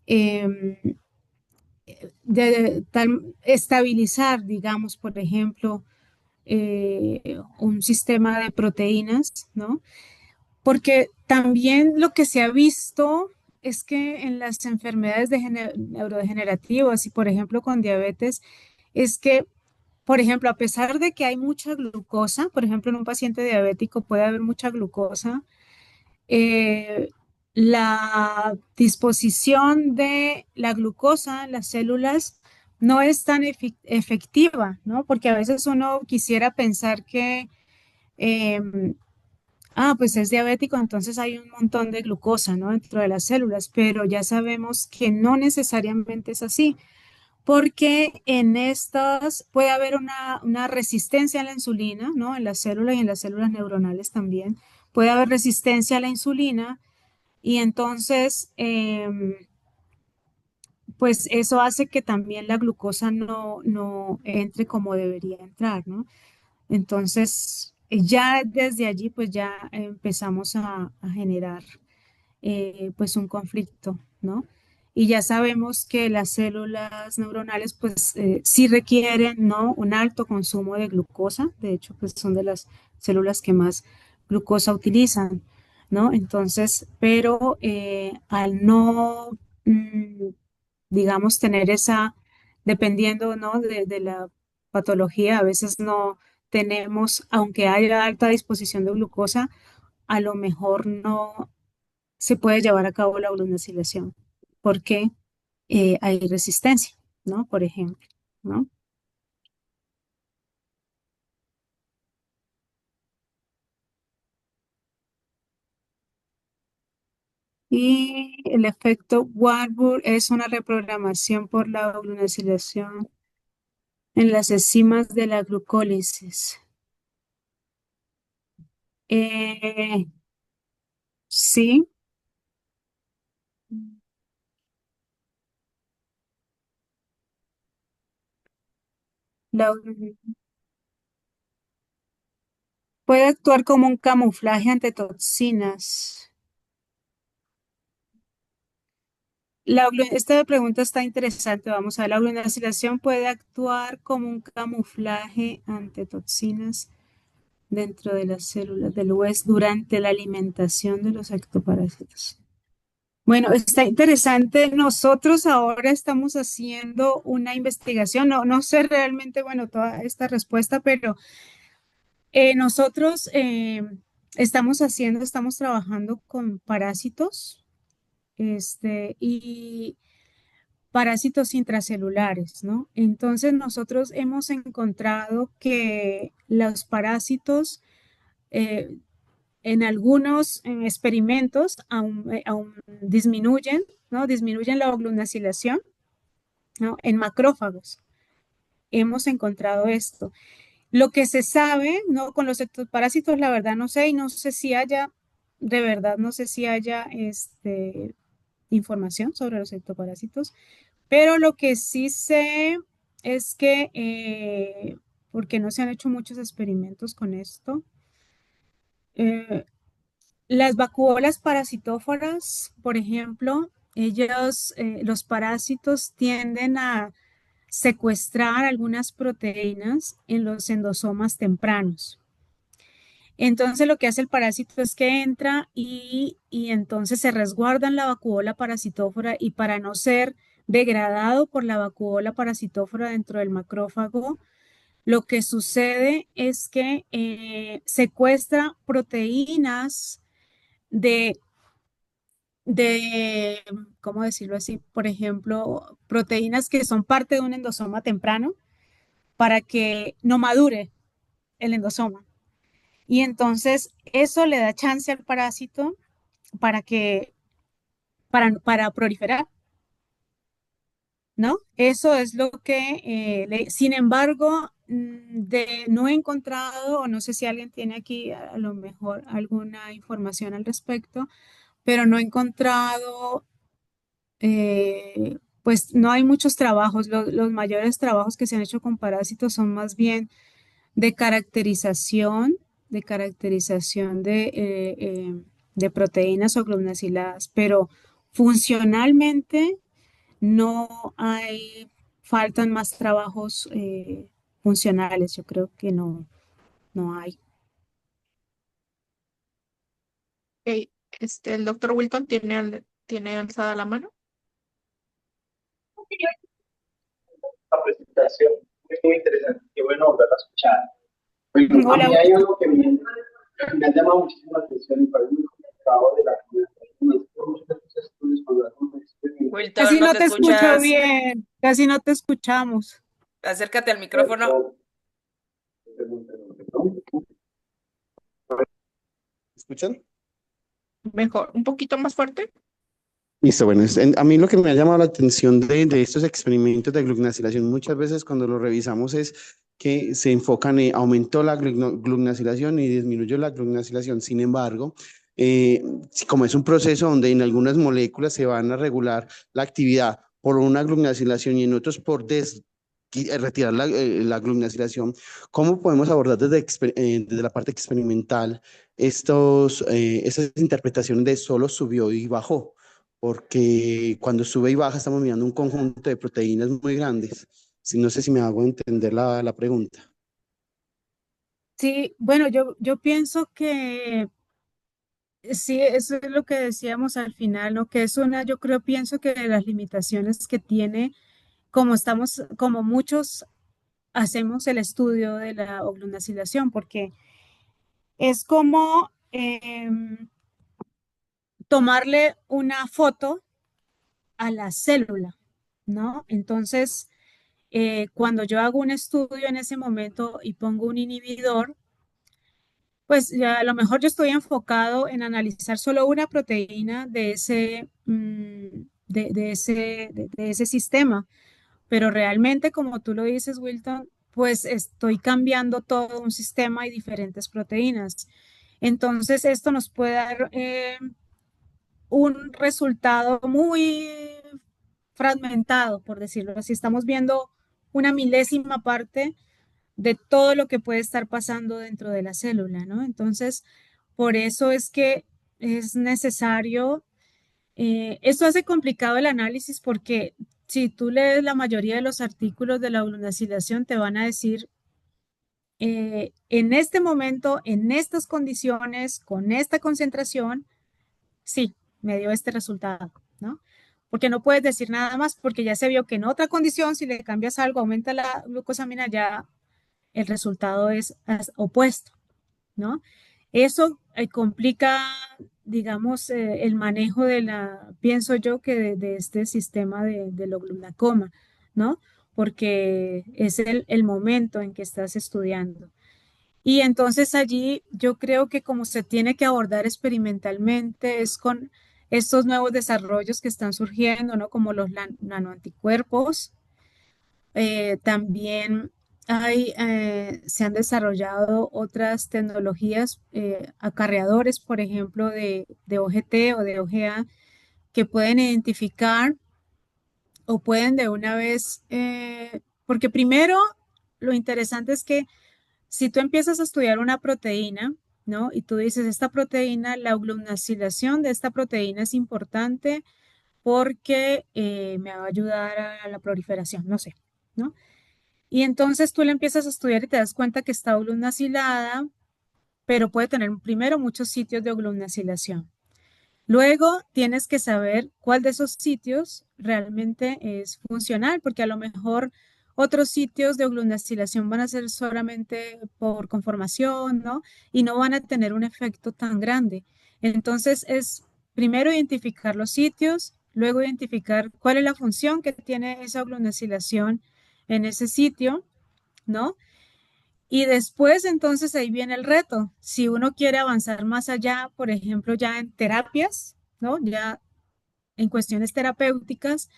em, estabilizar, digamos, por ejemplo, un sistema de proteínas, ¿no? Porque también lo que se ha visto es que en las enfermedades neurodegenerativas y, por ejemplo, con diabetes, es que, por ejemplo, a pesar de que hay mucha glucosa, por ejemplo, en un paciente diabético puede haber mucha glucosa, eh, la disposición de la glucosa en las células no es tan efectiva, ¿no? Porque a veces uno quisiera pensar que, em, pues es diabético, entonces hay un montón de glucosa, ¿no? Dentro de las células, pero ya sabemos que no necesariamente es así, porque en estas puede haber una resistencia a la insulina, ¿no? En las células y en las células neuronales también. Puede haber resistencia a la insulina y entonces, pues eso hace que también la glucosa no entre como debería entrar, ¿no? Entonces, ya desde allí, pues ya empezamos a generar, pues un conflicto, ¿no? Y ya sabemos que las células neuronales, pues sí requieren, ¿no? Un alto consumo de glucosa. De hecho, pues son de las células que más glucosa utilizan, ¿no? Entonces, pero al no, mm, digamos, tener esa, dependiendo, ¿no? De la patología, a veces no tenemos, aunque haya alta disposición de glucosa, a lo mejor no se puede llevar a cabo la glucosilación porque hay resistencia, ¿no? Por ejemplo, ¿no? Y el efecto Warburg es una reprogramación por la glucosilación en las enzimas de la glucólisis. Eh, sí, la, puede actuar como un camuflaje ante toxinas. Esta pregunta está interesante. Vamos a ver, la glucosilación puede actuar como un camuflaje ante toxinas dentro de las células del hueso durante la alimentación de los ectoparásitos. Bueno, está interesante. Nosotros ahora estamos haciendo una investigación. No sé realmente, bueno, toda esta respuesta, pero nosotros estamos trabajando con parásitos, y parásitos intracelulares, ¿no? Entonces nosotros hemos encontrado que los parásitos eh, en algunos experimentos aún disminuyen, ¿no? Disminuyen la oglunacilación, ¿no? En macrófagos. Hemos encontrado esto. Lo que se sabe, ¿no? Con los ectoparásitos, la verdad no sé, y no sé si haya, de verdad, no sé si haya información sobre los ectoparásitos, pero lo que sí sé es que, porque no se han hecho muchos experimentos con esto, eh, las vacuolas parasitóforas, por ejemplo, los parásitos tienden a secuestrar algunas proteínas en los endosomas tempranos. Entonces lo que hace el parásito es que entra y entonces se resguarda en la vacuola parasitófora y para no ser degradado por la vacuola parasitófora dentro del macrófago, lo que sucede es que secuestra proteínas de, de, ¿cómo decirlo así? Por ejemplo, proteínas que son parte de un endosoma temprano para que no madure el endosoma. Y entonces eso le da chance al parásito para para proliferar, ¿no? Eso es lo que, sin embargo, no he encontrado, o no sé si alguien tiene aquí a lo mejor alguna información al respecto, pero no he encontrado, pues no hay muchos trabajos. Los mayores trabajos que se han hecho con parásitos son más bien de caracterización, de caracterización de proteínas o gluconaciladas, pero funcionalmente no hay, faltan más trabajos funcionales, yo creo que no hay. Ok, el doctor Wilton tiene alzada la mano. La presentación es muy interesante. Qué bueno volverla a escuchar. Bueno, a Hola, mí hay algo que me ha llamado muchísimo la atención y parece muy complicado de la comunicación. Muchos de estos estudios cuando hacemos experimentos. Wilton, casi no no te te escucho escuchas. bien, casi no te escuchamos. Acércate al micrófono. ¿Escuchan? Mejor, un poquito más fuerte. Listo, bueno, a mí lo que me ha llamado la atención de estos experimentos de gluconacilación muchas veces cuando lo revisamos es que se enfocan en aumentó la gluconacilación y disminuyó la gluconacilación. Sin embargo, como es un proceso donde en algunas moléculas se van a regular la actividad por una gluconacilación y en otros por retirar la gluconacilación, ¿cómo podemos abordar desde la parte experimental estas interpretaciones de solo subió y bajó? Porque cuando sube y baja estamos mirando un conjunto de proteínas muy grandes. No sé si me hago entender la pregunta. Sí, bueno, yo pienso que sí, eso es lo que decíamos al final, ¿no? Que es una, yo creo, pienso que de las limitaciones que tiene, como estamos, como muchos hacemos el estudio de la oglunacilación, porque es como tomarle una foto a la célula, ¿no? Entonces, cuando yo hago un estudio en ese momento y pongo un inhibidor, pues ya a lo mejor yo estoy enfocado en analizar solo una proteína de ese, de ese sistema, pero realmente, como tú lo dices, Wilton, pues estoy cambiando todo un sistema y diferentes proteínas. Entonces, esto nos puede dar un resultado muy fragmentado, por decirlo así. Estamos viendo una milésima parte de todo lo que puede estar pasando dentro de la célula, ¿no? Entonces, por eso es que es necesario, esto hace complicado el análisis porque si tú lees la mayoría de los artículos de la lunacilación, te van a decir, en este momento, en estas condiciones, con esta concentración, sí, me dio este resultado, ¿no? Porque no puedes decir nada más porque ya se vio que en otra condición, si le cambias algo, aumenta la glucosamina, ya el resultado es opuesto, ¿no? Eso complica, digamos, el manejo de pienso yo que de este sistema del oglunacoma, ¿no? Porque es el momento en que estás estudiando. Y entonces allí yo creo que como se tiene que abordar experimentalmente es con estos nuevos desarrollos que están surgiendo, ¿no? Como los nanoanticuerpos. También se han desarrollado otras tecnologías, acarreadores, por ejemplo, de OGT o de OGA, que pueden identificar o pueden de una vez, porque primero lo interesante es que si tú empiezas a estudiar una proteína, ¿no? Y tú dices, esta proteína, la gluconacilación de esta proteína es importante porque me va a ayudar a la proliferación, no sé, ¿no? Y entonces tú la empiezas a estudiar y te das cuenta que está oglunacilada, pero puede tener primero muchos sitios de oglunacilación. Luego tienes que saber cuál de esos sitios realmente es funcional, porque a lo mejor otros sitios de oglunacilación van a ser solamente por conformación, ¿no? Y no van a tener un efecto tan grande. Entonces es primero identificar los sitios, luego identificar cuál es la función que tiene esa oglunacilación en ese sitio, ¿no? Y después, entonces, ahí viene el reto. Si uno quiere avanzar más allá, por ejemplo, ya en terapias, ¿no? Ya en cuestiones terapéuticas,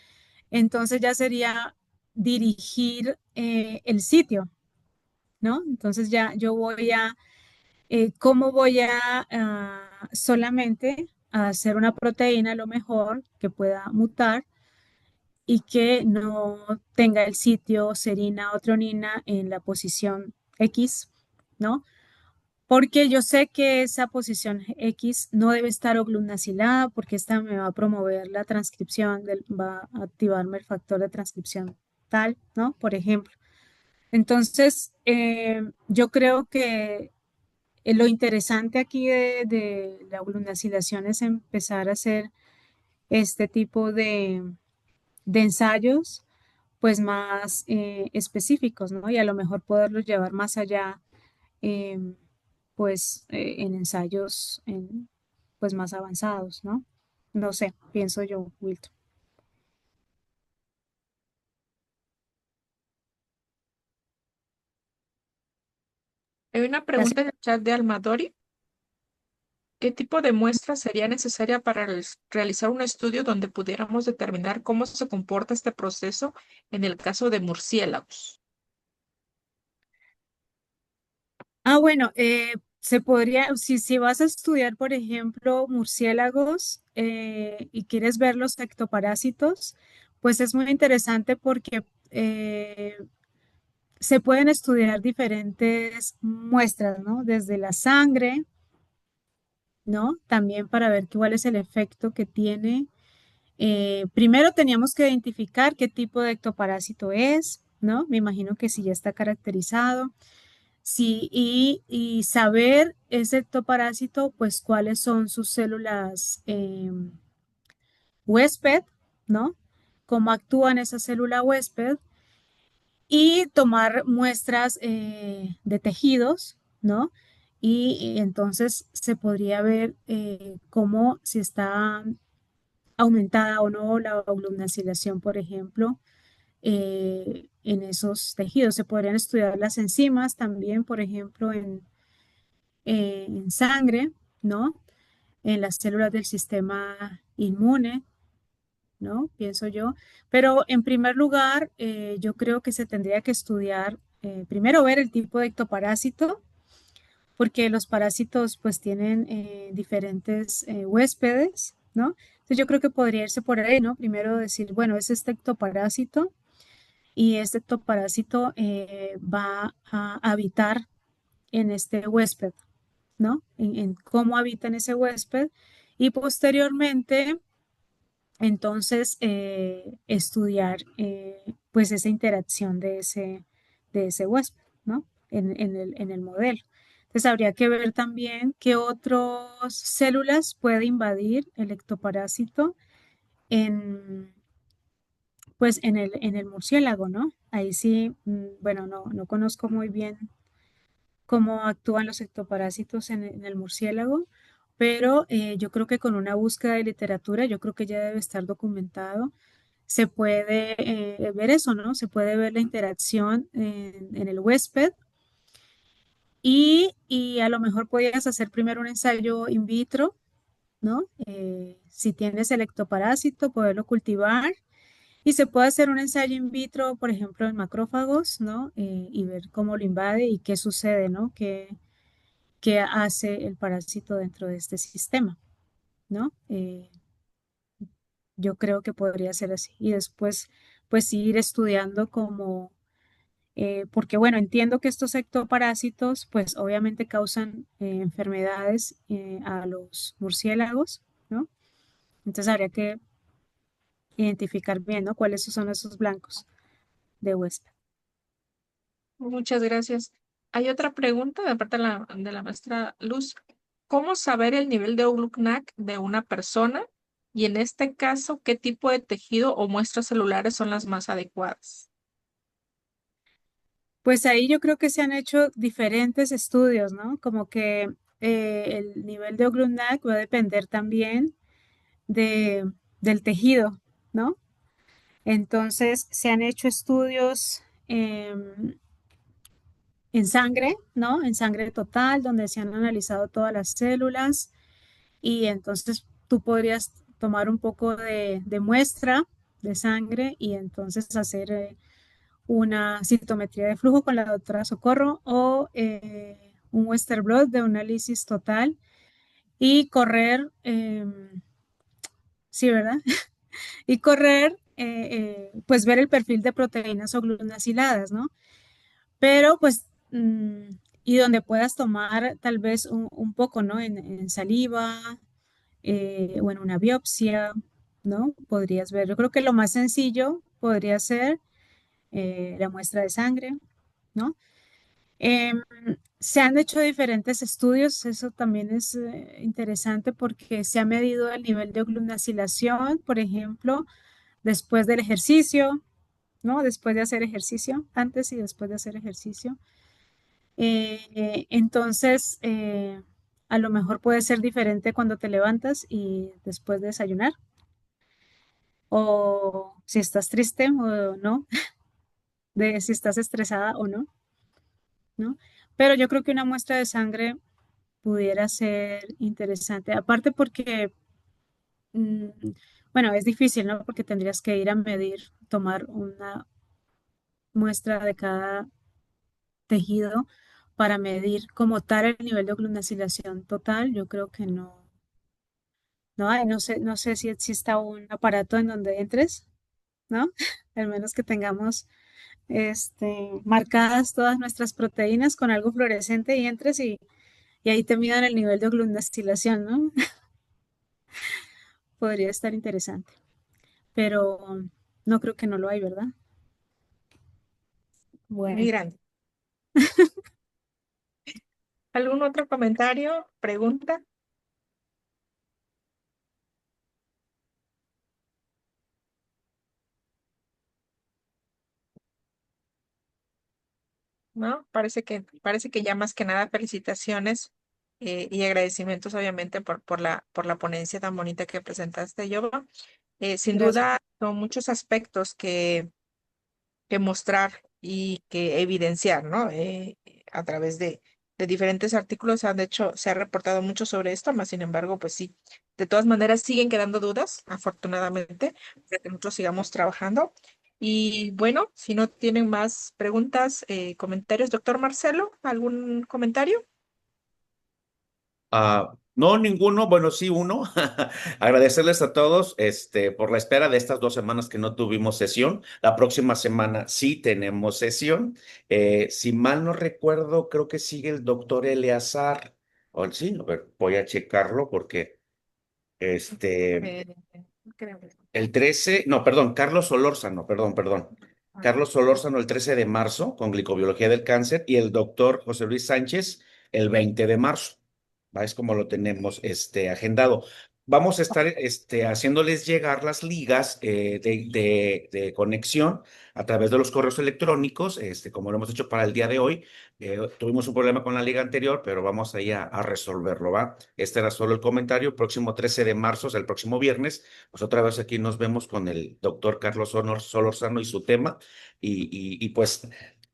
entonces ya sería dirigir el sitio, ¿no? Entonces ya yo voy ¿cómo voy a solamente a hacer una proteína a lo mejor que pueda mutar y que no tenga el sitio serina o tronina en la posición X, ¿no? Porque yo sé que esa posición X no debe estar oglunacilada porque esta me va a promover la transcripción, va a activarme el factor de transcripción tal, ¿no? Por ejemplo. Entonces, yo creo que lo interesante aquí de la oglunacilación es empezar a hacer este tipo de ensayos, pues más específicos, ¿no? Y a lo mejor poderlos llevar más allá em, pues en ensayos pues más avanzados, ¿no? No sé, pienso yo, Wilton. Hay una Gracias. pregunta en el chat de Almadori. ¿Qué tipo de muestra sería necesaria para realizar un estudio donde pudiéramos determinar cómo se comporta este proceso en el caso de murciélagos? Bueno, se podría, si vas a estudiar, por ejemplo, murciélagos y quieres ver los ectoparásitos, pues es muy interesante porque se pueden estudiar diferentes muestras, ¿no? Desde la sangre, ¿no? También para ver cuál es el efecto que tiene. Primero teníamos que identificar qué tipo de ectoparásito es, ¿no? Me imagino que si ya está caracterizado. Sí, y saber ese ectoparásito, pues cuáles son sus células huésped, ¿no? Cómo actúan esa célula huésped y tomar muestras de tejidos, ¿no? Y entonces se podría ver cómo si está aumentada o no la ooglunacilación, por ejemplo, en esos tejidos. Se podrían estudiar las enzimas también, por ejemplo, en sangre, ¿no? En las células del sistema inmune, ¿no? Pienso yo. Pero en primer lugar, yo creo que se tendría que estudiar, primero ver el tipo de ectoparásito, porque los parásitos pues tienen diferentes huéspedes, ¿no? Entonces yo creo que podría irse por ahí, ¿no? Primero decir, bueno, es este ectoparásito y este ectoparásito va a habitar en este huésped, ¿no? En cómo habita en ese huésped y posteriormente entonces estudiar pues esa interacción de ese huésped, ¿no? En el modelo. Entonces habría que ver también qué otras células puede invadir el ectoparásito en, pues en el murciélago, ¿no? Ahí sí, bueno, no conozco muy bien cómo actúan los ectoparásitos en el murciélago, pero yo creo que con una búsqueda de literatura, yo creo que ya debe estar documentado, se puede ver eso, ¿no? Se puede ver la interacción en el huésped y a lo mejor podrías hacer primero un ensayo in vitro, ¿no? Si tienes el ectoparásito, poderlo cultivar. Y se puede hacer un ensayo in vitro, por ejemplo, en macrófagos, ¿no? Y ver cómo lo invade y qué sucede, ¿no? ¿Qué hace el parásito dentro de este sistema, ¿no? Yo creo que podría ser así. Y después, pues ir estudiando como, porque bueno, entiendo que estos ectoparásitos, pues obviamente causan enfermedades a los murciélagos, ¿no? Entonces habría que identificar bien, ¿no? ¿Cuáles son esos blancos de huésped? Muchas gracias. Hay otra pregunta de parte de la maestra Luz. ¿Cómo saber el nivel de Oglucnac de una persona? Y en este caso, ¿qué tipo de tejido o muestras celulares son las más adecuadas? Pues ahí yo creo que se han hecho diferentes estudios, ¿no? Como que el nivel de Oglunac va a depender también de, del tejido, ¿no? Entonces se han hecho estudios en sangre, ¿no? En sangre total, donde se han analizado todas las células y entonces tú podrías tomar un poco de muestra de sangre y entonces hacer una citometría de flujo con la doctora Socorro o un Western blot de un análisis total y correr, sí, ¿verdad? Y correr, pues ver el perfil de proteínas o gluconaciladas, ¿no? Pero pues, y donde puedas tomar tal vez un poco, ¿no? En saliva o en una biopsia, ¿no? Podrías ver. Yo creo que lo más sencillo podría ser la muestra de sangre, ¿no? Em, Se han hecho diferentes estudios, eso también es interesante porque se ha medido el nivel de oglunacilación, por ejemplo, después del ejercicio, ¿no? Después de hacer ejercicio, antes y después de hacer ejercicio. Entonces, a lo mejor puede ser diferente cuando te levantas y después de desayunar, o si estás triste o no, de si estás estresada o no, ¿no? Pero yo creo que una muestra de sangre pudiera ser interesante. Aparte porque, mm, bueno, es difícil, ¿no? Porque tendrías que ir a medir, tomar una muestra de cada tejido para medir como tal el nivel de glunacilación total. Yo creo que no, no hay, no sé si exista un aparato en donde entres, ¿no? Al menos que tengamos marcadas todas nuestras proteínas con algo fluorescente y entres y ahí te midan el nivel de glunacilación, ¿no? Podría estar interesante, pero no creo que no lo hay, ¿verdad? Muy Bueno, grande. ¿Algún otro comentario, pregunta? ¿No? Parece que ya más que nada felicitaciones y agradecimientos obviamente por la ponencia tan bonita que presentaste, Yoba. Sin Gracias. duda son muchos aspectos que mostrar y que evidenciar, ¿no? A través de diferentes artículos se ha reportado mucho sobre esto, más sin embargo, pues sí, de todas maneras siguen quedando dudas, afortunadamente, para que nosotros sigamos trabajando. Y bueno, si no tienen más preguntas, comentarios, doctor Marcelo, ¿algún comentario? No, ninguno, bueno, sí, uno. Agradecerles a todos, por la espera de estas 2 semanas que no tuvimos sesión. La próxima semana sí tenemos sesión. Si mal no recuerdo, creo que sigue el doctor Eleazar. O sí, a ver, voy a checarlo porque este, Eh, creo. el 13, no, perdón, Carlos Solórzano, perdón. Carlos Solórzano el 13 de marzo con glicobiología del cáncer y el doctor José Luis Sánchez el 20 de marzo. ¿Va? Es como lo tenemos agendado. Vamos a estar haciéndoles llegar las ligas de conexión a través de los correos electrónicos, como lo hemos hecho para el día de hoy. Tuvimos un problema con la liga anterior, pero vamos ahí a resolverlo, ¿va? Este era solo el comentario. Próximo 13 de marzo, o sea, el próximo viernes, pues otra vez aquí nos vemos con el doctor Carlos Solórzano y su tema. Pues,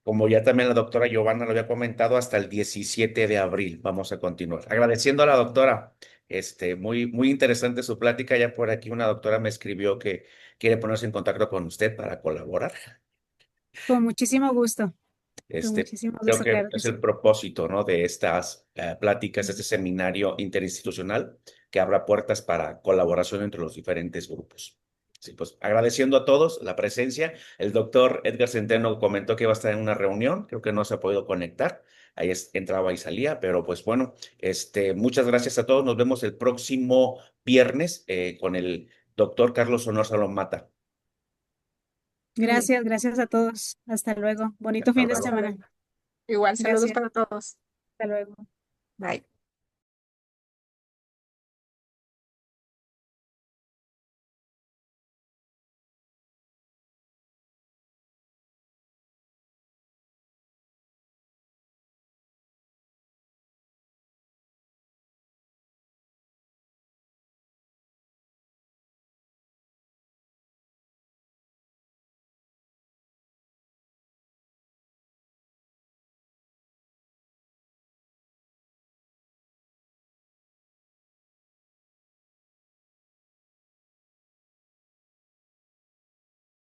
como ya también la doctora Giovanna lo había comentado, hasta el 17 de abril vamos a continuar. Agradeciendo a la doctora, muy interesante su plática. Ya por aquí una doctora me escribió que quiere ponerse en contacto con usted para colaborar. Con muchísimo gusto, con Este, muchísimo Creo gusto, que claro que es sí. el propósito, ¿no? De estas pláticas, este seminario interinstitucional que abra puertas para colaboración entre los diferentes grupos. Sí, pues agradeciendo a todos la presencia. El doctor Edgar Centeno comentó que iba a estar en una reunión, creo que no se ha podido conectar. Ahí entraba y salía, pero pues bueno, muchas gracias a todos. Nos vemos el próximo viernes con el doctor Carlos Honor Salón Mata. Muy bien. Gracias a todos. Hasta luego. Bonito Hasta fin de luego. Hasta semana. luego. Igual, saludos Gracias. para todos. Hasta luego. Bye.